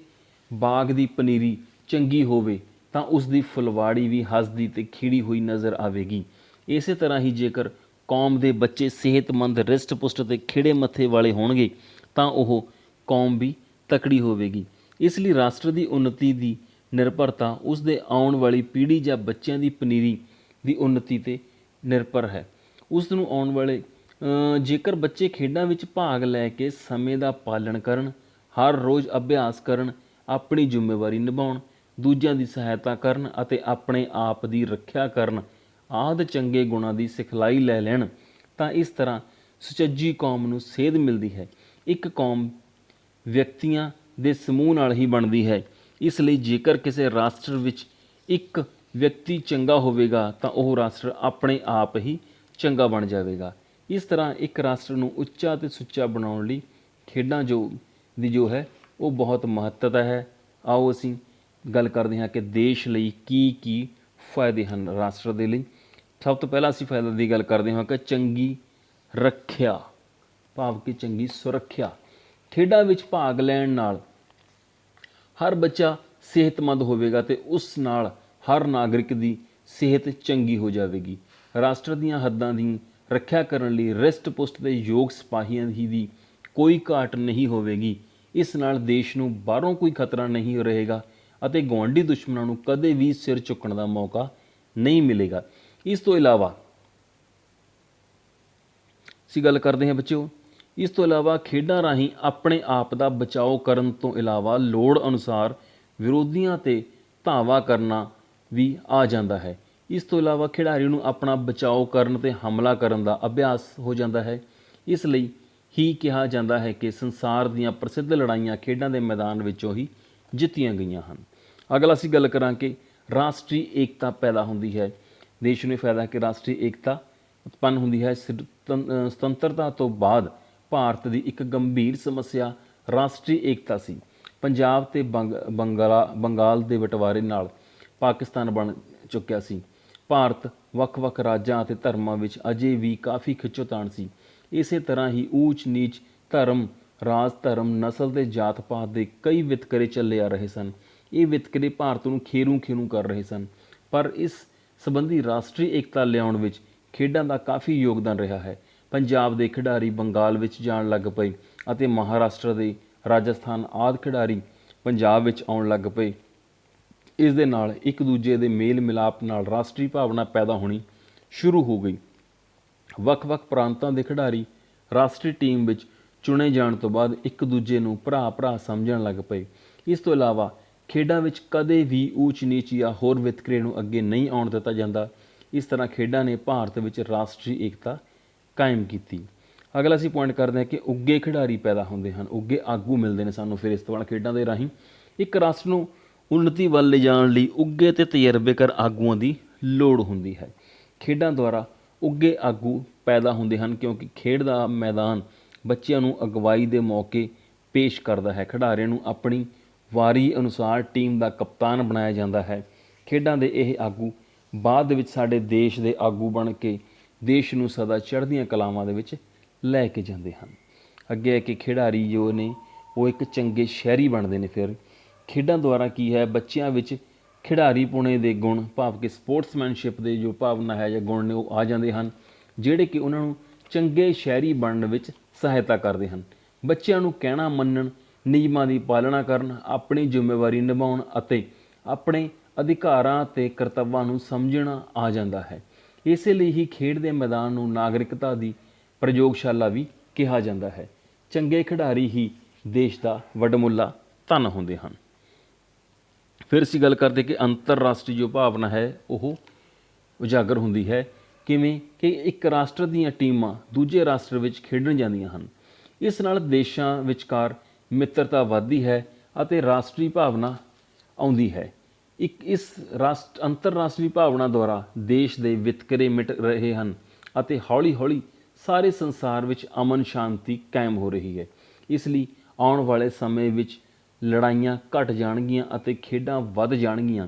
[SPEAKER 1] ਬਾਗ ਦੀ ਪਨੀਰੀ ਚੰਗੀ ਹੋਵੇ ਤਾਂ ਉਸ ਦੀ ਫੁਲਵਾੜੀ ਵੀ ਹੱਸਦੀ ਤੇ ਖਿੜੀ ਹੋਈ ਨਜ਼ਰ ਆਵੇਗੀ। ਇਸੇ ਤਰ੍ਹਾਂ ਹੀ ਜੇਕਰ ਕੌਮ ਦੇ ਬੱਚੇ ਸਿਹਤਮੰਦ, ਰਿਸ਼ਟ ਪੁਸ਼ਟ ਤੇ ਖਿੜੇ ਮੱਥੇ ਵਾਲੇ ਹੋਣਗੇ ਤਾਂ ਉਹ ਕੌਮ ਵੀ ਤਕੜੀ ਹੋਵੇਗੀ। ਇਸ ਲਈ ਰਾਸ਼ਟਰ ਦੀ ਉੱਨਤੀ ਦੀ ਨਿਰਭਰਤਾ ਉਸ ਦੇ ਆਉਣ ਵਾਲੀ ਪੀੜ੍ਹੀ ਜਾਂ ਬੱਚਿਆਂ ਦੀ ਪਨੀਰੀ ਦੀ ਉੱਨਤੀ 'ਤੇ ਨਿਰਭਰ ਹੈ। ਉਸ ਨੂੰ ਆਉਣ ਵਾਲੇ ਜੇਕਰ ਬੱਚੇ ਖੇਡਾਂ ਵਿੱਚ ਭਾਗ ਲੈ ਕੇ ਸਮੇਂ ਦਾ ਪਾਲਣ ਕਰਨ, ਹਰ ਰੋਜ਼ ਅਭਿਆਸ ਕਰਨ, ਆਪਣੀ ਜ਼ਿੰਮੇਵਾਰੀ ਨਿਭਾਉਣ, ਦੂਜਿਆਂ ਦੀ ਸਹਾਇਤਾ ਕਰਨ ਅਤੇ ਆਪਣੇ ਆਪ ਦੀ ਰੱਖਿਆ ਕਰਨ ਆਦਿ ਚੰਗੇ ਗੁਣਾਂ ਦੀ ਸਿਖਲਾਈ ਲੈ ਲੈਣ ਤਾਂ ਇਸ ਤਰ੍ਹਾਂ ਸੁਚੱਜੀ ਕੌਮ ਨੂੰ ਸੇਧ ਮਿਲਦੀ ਹੈ। ਇੱਕ ਕੌਮ ਵਿਅਕਤੀਆਂ ਦੇ ਸਮੂਹ ਨਾਲ ਹੀ ਬਣਦੀ ਹੈ। ਇਸ ਲਈ ਜੇਕਰ ਕਿਸੇ ਰਾਸ਼ਟਰ ਵਿੱਚ ਇੱਕ ਵਿਅਕਤੀ ਚੰਗਾ ਹੋਵੇਗਾ ਤਾਂ ਉਹ ਰਾਸ਼ਟਰ ਆਪਣੇ ਆਪ ਹੀ ਚੰਗਾ ਬਣ ਜਾਵੇਗਾ। ਇਸ ਤਰ੍ਹਾਂ ਇੱਕ ਰਾਸ਼ਟਰ ਨੂੰ ਉੱਚਾ ਅਤੇ ਸੁੱਚਾ ਬਣਾਉਣ ਲਈ ਖੇਡਾਂ ਜੋ ਹੈ ਉਹ ਬਹੁਤ ਮਹੱਤਤਾ ਹੈ। ਆਓ ਅਸੀਂ ਗੱਲ ਕਰਦੇ ਹਾਂ ਕਿ ਦੇਸ਼ ਲਈ ਕੀ ਫਾਇਦੇ ਹਨ। ਰਾਸ਼ਟਰ ਦੇ ਲਈ ਸਭ ਤੋਂ ਪਹਿਲਾਂ ਅਸੀਂ ਫਾਇਦੇ ਦੀ ਗੱਲ ਕਰਦੇ ਹਾਂ ਕਿ ਚੰਗੀ ਰੱਖਿਆ, ਭਾਵ ਕਿ ਚੰਗੀ ਸੁਰੱਖਿਆ। ਖੇਡਾਂ ਵਿੱਚ ਭਾਗ ਲੈਣ ਨਾਲ ਹਰ ਬੱਚਾ ਸਿਹਤਮੰਦ ਹੋਵੇਗਾ ਅਤੇ ਉਸ ਨਾਲ ਹਰ ਨਾਗਰਿਕ ਦੀ ਸਿਹਤ ਚੰਗੀ ਹੋ ਜਾਵੇਗੀ। ਰਾਸ਼ਟਰ ਦੀਆਂ ਹੱਦਾਂ ਦੀ ਰੱਖਿਆ ਕਰਨ ਲਈ ਰਿਸ਼ਟ ਪੁਸ਼ਟ ਦੇ ਯੋਗ ਸਿਪਾਹੀਆਂ ਦੀ ਕੋਈ ਘਾਟ ਨਹੀਂ ਹੋਵੇਗੀ। ਇਸ ਨਾਲ ਦੇਸ਼ ਨੂੰ ਬਾਹਰੋਂ ਕੋਈ ਖਤਰਾ ਨਹੀਂ ਰਹੇਗਾ ਅਤੇ ਗੁਆਂਢੀ ਦੁਸ਼ਮਣਾਂ ਨੂੰ ਕਦੇ ਵੀ ਸਿਰ ਚੁੱਕਣ ਦਾ ਮੌਕਾ ਨਹੀਂ ਮਿਲੇਗਾ। ਇਸ ਤੋਂ ਇਲਾਵਾ ਅਸੀਂ ਗੱਲ ਕਰਦੇ ਹਾਂ ਬੱਚਿਓ, ਇਸ ਤੋਂ ਇਲਾਵਾ ਖੇਡਾਂ ਰਾਹੀਂ ਆਪਣੇ ਆਪ ਦਾ ਬਚਾਓ ਕਰਨ ਤੋਂ ਇਲਾਵਾ ਲੋੜ ਅਨੁਸਾਰ ਵਿਰੋਧੀਆਂ 'ਤੇ ਧਾਵਾ ਕਰਨਾ ਵੀ ਆ ਜਾਂਦਾ ਹੈ। ਇਸ ਤੋਂ ਇਲਾਵਾ ਖਿਡਾਰੀ ਨੂੰ ਆਪਣਾ ਬਚਾਓ ਕਰਨ ਅਤੇ ਹਮਲਾ ਕਰਨ ਦਾ ਅਭਿਆਸ ਹੋ ਜਾਂਦਾ ਹੈ। ਇਸ ਲਈ ਹੀ ਕਿਹਾ ਜਾਂਦਾ ਹੈ ਕਿ ਸੰਸਾਰ ਦੀਆਂ ਪ੍ਰਸਿੱਧ ਲੜਾਈਆਂ ਖੇਡਾਂ ਦੇ ਮੈਦਾਨ ਵਿੱਚੋਂ ਹੀ ਜਿੱਤੀਆਂ ਗਈਆਂ ਹਨ। ਅਗਲਾ ਅਸੀਂ ਗੱਲ ਕਰਾਂਗੇ ਰਾਸ਼ਟਰੀ ਏਕਤਾ ਪੈਦਾ ਹੁੰਦੀ ਹੈ। ਦੇਸ਼ ਨੂੰ ਫਾਇਦਾ ਹੈ ਕਿ ਰਾਸ਼ਟਰੀ ਏਕਤਾ ਉਤਪੰਨ ਹੁੰਦੀ ਹੈ। ਸੁਤੰਤਰਤਾ ਤੋਂ ਬਾਅਦ ਭਾਰਤ ਦੀ ਇੱਕ ਗੰਭੀਰ ਸਮੱਸਿਆ ਰਾਸ਼ਟਰੀ ਏਕਤਾ ਸੀ। ਪੰਜਾਬ ਅਤੇ ਬੰਗਾਲ ਦੇ ਬਟਵਾਰੇ ਨਾਲ ਪਾਕਿਸਤਾਨ ਬਣ ਚੁੱਕਿਆ ਸੀ। ਭਾਰਤ ਵੱਖ-ਵੱਖ ਰਾਜਾਂ ਅਤੇ ਧਰਮਾਂ ਵਿੱਚ ਅਜੇ ਵੀ ਕਾਫੀ ਖਿੱਚੋਤਾਣ ਸੀ। ਇਸੇ ਤਰ੍ਹਾਂ ਹੀ ਊਚ ਨੀਚ, ਧਰਮ, ਰਾਜ ਧਰਮ, ਨਸਲ ਤੇ ਜਾਤ ਪਾਤ ਦੇ ਕਈ ਵਿਤਕਰੇ ਚੱਲੇ ਆ ਰਹੇ ਸਨ। ਇਹ ਵਿਤਕਰੇ ਭਾਰਤ ਨੂੰ ਖੇਰੂ ਕਰ ਰਹੇ ਸਨ। ਪਰ ਇਸ ਸੰਬੰਧੀ ਰਾਸ਼ਟਰੀ ਏਕਤਾ ਲਿਆਉਣ ਵਿੱਚ ਖੇਡਾਂ ਦਾ ਕਾਫੀ ਯੋਗਦਾਨ ਰਿਹਾ ਹੈ। ਪੰਜਾਬ ਦੇ ਖਿਡਾਰੀ ਬੰਗਾਲ ਵਿੱਚ ਜਾਣ ਲੱਗ ਪਏ ਅਤੇ ਮਹਾਰਾਸ਼ਟਰ ਦੇ, ਰਾਜਸਥਾਨ ਆਦਿ ਖਿਡਾਰੀ ਪੰਜਾਬ ਵਿੱਚ ਆਉਣ ਲੱਗ ਪਏ। ਇਸ ਦੇ ਨਾਲ ਇੱਕ ਦੂਜੇ ਦੇ ਮੇਲ ਮਿਲਾਪ ਨਾਲ ਰਾਸ਼ਟਰੀ ਭਾਵਨਾ ਪੈਦਾ ਹੋਣੀ ਸ਼ੁਰੂ ਹੋ ਗਈ। ਵੱਖ-ਵੱਖ ਪ੍ਰਾਂਤਾਂ ਦੇ ਖਿਡਾਰੀ ਰਾਸ਼ਟਰੀ ਟੀਮ ਵਿੱਚ ਚੁਣੇ ਜਾਣ ਤੋਂ ਬਾਅਦ ਇੱਕ ਦੂਜੇ ਨੂੰ ਭਰਾ ਸਮਝਣ ਲੱਗ ਪਏ। ਇਸ ਤੋਂ ਇਲਾਵਾ ਖੇਡਾਂ ਵਿੱਚ ਕਦੇ ਵੀ ਊਚ ਨੀਚ ਜਾਂ ਹੋਰ ਵਿਤਕਰੇ ਨੂੰ ਅੱਗੇ ਨਹੀਂ ਆਉਣ ਦਿੱਤਾ ਜਾਂਦਾ। ਇਸ ਤਰ੍ਹਾਂ ਖੇਡਾਂ ਨੇ ਭਾਰਤ ਵਿੱਚ ਰਾਸ਼ਟਰੀ ਏਕਤਾ ਕਾਇਮ ਕੀਤੀ। ਅਗਲਾ ਅਸੀਂ ਪੁਆਇੰਟ ਕਰਦੇ ਹਾਂ ਕਿ ਉੱਗੇ ਖਿਡਾਰੀ ਪੈਦਾ ਹੁੰਦੇ ਹਨ, ਉੱਗੇ ਆਗੂ ਮਿਲਦੇ ਨੇ ਸਾਨੂੰ ਫਿਰ ਇਸ ਤੋਂ ਬਾਅਦ ਖੇਡਾਂ ਦੇ ਰਾਹੀਂ। ਇੱਕ ਰਾਸ਼ਟਰ ਨੂੰ ਉੱਨਤੀ ਵੱਲ ਲਿਜਾਣ ਲਈ ਉੱਗੇ ਅਤੇ ਤਜਰਬੇਕਾਰ ਆਗੂਆਂ ਦੀ ਲੋੜ ਹੁੰਦੀ ਹੈ। ਖੇਡਾਂ ਦੁਆਰਾ ਉੱਗੇ ਆਗੂ ਪੈਦਾ ਹੁੰਦੇ ਹਨ ਕਿਉਂਕਿ ਖੇਡ ਦਾ ਮੈਦਾਨ ਬੱਚਿਆਂ ਨੂੰ ਅਗਵਾਈ ਦੇ ਮੌਕੇ ਪੇਸ਼ ਕਰਦਾ ਹੈ। ਖਿਡਾਰੀਆਂ ਨੂੰ ਆਪਣੀ ਵਾਰੀ ਅਨੁਸਾਰ ਟੀਮ ਦਾ ਕਪਤਾਨ ਬਣਾਇਆ ਜਾਂਦਾ ਹੈ। ਖੇਡਾਂ ਦੇ ਇਹ ਆਗੂ ਬਾਅਦ ਵਿੱਚ ਸਾਡੇ ਦੇਸ਼ ਦੇ ਆਗੂ ਬਣ ਕੇ ਦੇਸ਼ ਨੂੰ ਸਦਾ ਚੜ੍ਹਦੀਆਂ ਕਲਾਵਾਂ ਦੇ ਵਿੱਚ ਲੈ ਕੇ ਜਾਂਦੇ ਹਨ। ਅੱਗੇ ਹੈ ਕਿ ਖਿਡਾਰੀ ਜੋ ਨੇ ਉਹ ਇੱਕ ਚੰਗੇ ਸ਼ਹਿਰੀ ਬਣਦੇ ਨੇ। ਫਿਰ ਖੇਡਾਂ ਦੁਆਰਾ ਕੀ ਹੈ, ਬੱਚਿਆਂ ਵਿੱਚ ਖਿਡਾਰੀਪੁਣੇ ਦੇ ਗੁਣ, ਭਾਵ ਕਿ ਸਪੋਰਟਸਮੈਨਸ਼ਿਪ ਦੇ ਜੋ ਭਾਵਨਾ ਹੈ ਜਾਂ ਗੁਣ ਨੇ ਉਹ ਆ ਜਾਂਦੇ ਹਨ, ਜਿਹੜੇ ਕਿ ਉਹਨਾਂ ਨੂੰ ਚੰਗੇ ਸ਼ਹਿਰੀ ਬਣਨ ਵਿੱਚ ਸਹਾਇਤਾ ਕਰਦੇ ਹਨ। ਬੱਚਿਆਂ ਨੂੰ ਕਹਿਣਾ ਮੰਨਣ, ਨਿਯਮਾਂ ਦੀ ਪਾਲਣਾ ਕਰਨ, ਆਪਣੀ ਜ਼ਿੰਮੇਵਾਰੀ ਨਿਭਾਉਣ ਅਤੇ ਆਪਣੇ ਅਧਿਕਾਰਾਂ ਅਤੇ ਕਰਤੱਵਾਂ ਨੂੰ ਸਮਝਣਾ ਆ ਜਾਂਦਾ ਹੈ। ਇਸੇ ਲਈ ਹੀ ਖੇਡ ਦੇ ਮੈਦਾਨ ਨੂੰ ਨਾਗਰਿਕਤਾ ਦੀ ਪ੍ਰਯੋਗਸ਼ਾਲਾ ਵੀ ਕਿਹਾ ਜਾਂਦਾ ਹੈ। ਚੰਗੇ ਖਿਡਾਰੀ ਹੀ ਦੇਸ਼ ਦਾ ਵਡਮੁੱਲਾ ਧਨ ਹੁੰਦੇ ਹਨ। ਫਿਰ ਅਸੀਂ ਗੱਲ ਕਰਦੇ ਕਿ ਅੰਤਰਰਾਸ਼ਟਰੀ ਜੋ ਭਾਵਨਾ ਹੈ ਉਹ ਉਜਾਗਰ ਹੁੰਦੀ ਹੈ। ਕਿਵੇਂ ਕਿ ਇੱਕ ਰਾਸ਼ਟਰ ਦੀਆਂ ਟੀਮਾਂ ਦੂਜੇ ਰਾਸ਼ਟਰ ਵਿੱਚ ਖੇਡਣ ਜਾਂਦੀਆਂ ਹਨ। ਇਸ ਨਾਲ ਦੇਸ਼ਾਂ ਵਿਚਕਾਰ ਮਿੱਤਰਤਾ ਵੱਧਦੀ ਹੈ ਅਤੇ ਰਾਸ਼ਟਰੀ ਭਾਵਨਾ ਆਉਂਦੀ ਹੈ। ਇਸ ਅੰਤਰਰਾਸ਼ਟਰੀ ਭਾਵਨਾ ਦੁਆਰਾ ਦੇਸ਼ ਦੇ ਵਿਤਕਰੇ ਮਿਟ ਰਹੇ ਹਨ ਅਤੇ ਹੌਲੀ-ਹੌਲੀ ਸਾਰੇ ਸੰਸਾਰ ਵਿੱਚ ਅਮਨ ਸ਼ਾਂਤੀ ਕਾਇਮ ਹੋ ਰਹੀ ਹੈ। ਇਸ ਲਈ ਆਉਣ ਵਾਲੇ ਸਮੇਂ ਵਿੱਚ ਲੜਾਈਆਂ ਘਟ ਜਾਣਗੀਆਂ ਅਤੇ ਖੇਡਾਂ ਵੱਧ ਜਾਣਗੀਆਂ।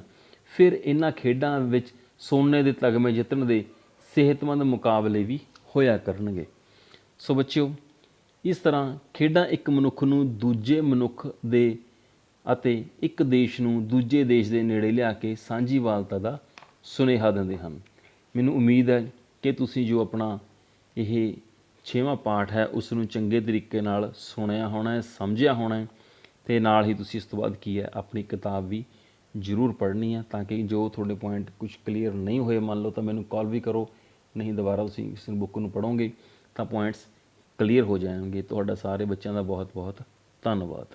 [SPEAKER 1] ਫਿਰ ਇਹਨਾਂ ਖੇਡਾਂ ਵਿੱਚ ਸੋਨੇ ਦੇ ਤਗਮੇ ਜਿੱਤਣ ਦੇ ਸਿਹਤਮੰਦ ਮੁਕਾਬਲੇ ਵੀ ਹੋਇਆ ਕਰਨਗੇ। ਸੋ ਬੱਚਿਓ, ਇਸ ਤਰ੍ਹਾਂ ਖੇਡਾਂ ਇੱਕ ਮਨੁੱਖ ਨੂੰ ਦੂਜੇ ਮਨੁੱਖ ਦੇ ਅਤੇ ਇੱਕ ਦੇਸ਼ ਨੂੰ ਦੂਜੇ ਦੇਸ਼ ਦੇ ਨੇੜੇ ਲਿਆ ਕੇ ਸਾਂਝੀਵਾਲਤਾ ਦਾ ਸੁਨੇਹਾ ਦਿੰਦੇ ਹਨ। ਮੈਨੂੰ ਉਮੀਦ ਹੈ ਕਿ ਤੁਸੀਂ ਜੋ ਆਪਣਾ ਇਹ 6ਵਾਂ ਪਾਠ ਹੈ ਉਸ ਨੂੰ ਚੰਗੇ ਤਰੀਕੇ ਨਾਲ ਸੁਣਿਆ ਹੋਣਾ ਹੈ, ਸਮਝਿਆ ਹੋਣਾ ਹੈ, ਅਤੇ ਨਾਲ ਹੀ ਤੁਸੀਂ ਇਸ ਤੋਂ ਬਾਅਦ ਕੀ ਹੈ ਆਪਣੀ ਕਿਤਾਬ ਵੀ ਜ਼ਰੂਰ ਪੜ੍ਹਨੀ ਹੈ, ਤਾਂ ਕਿ ਜੋ ਤੁਹਾਡੇ ਪੁਆਇੰਟ ਕੁਝ ਕਲੀਅਰ ਨਹੀਂ ਹੋਏ ਮੰਨ ਲਓ ਤਾਂ ਮੈਨੂੰ ਕਾਲ ਵੀ ਕਰੋ, ਨਹੀਂ ਦੁਬਾਰਾ ਤੁਸੀਂ ਇਸ ਬੁੱਕ ਨੂੰ ਪੜ੍ਹੋਗੇ ਤਾਂ ਪੁਆਇੰਟਸ ਕਲੀਅਰ ਹੋ ਜਾਣਗੇ। ਤੁਹਾਡਾ ਸਾਰੇ ਬੱਚਿਆਂ ਦਾ ਬਹੁਤ ਬਹੁਤ ਧੰਨਵਾਦ।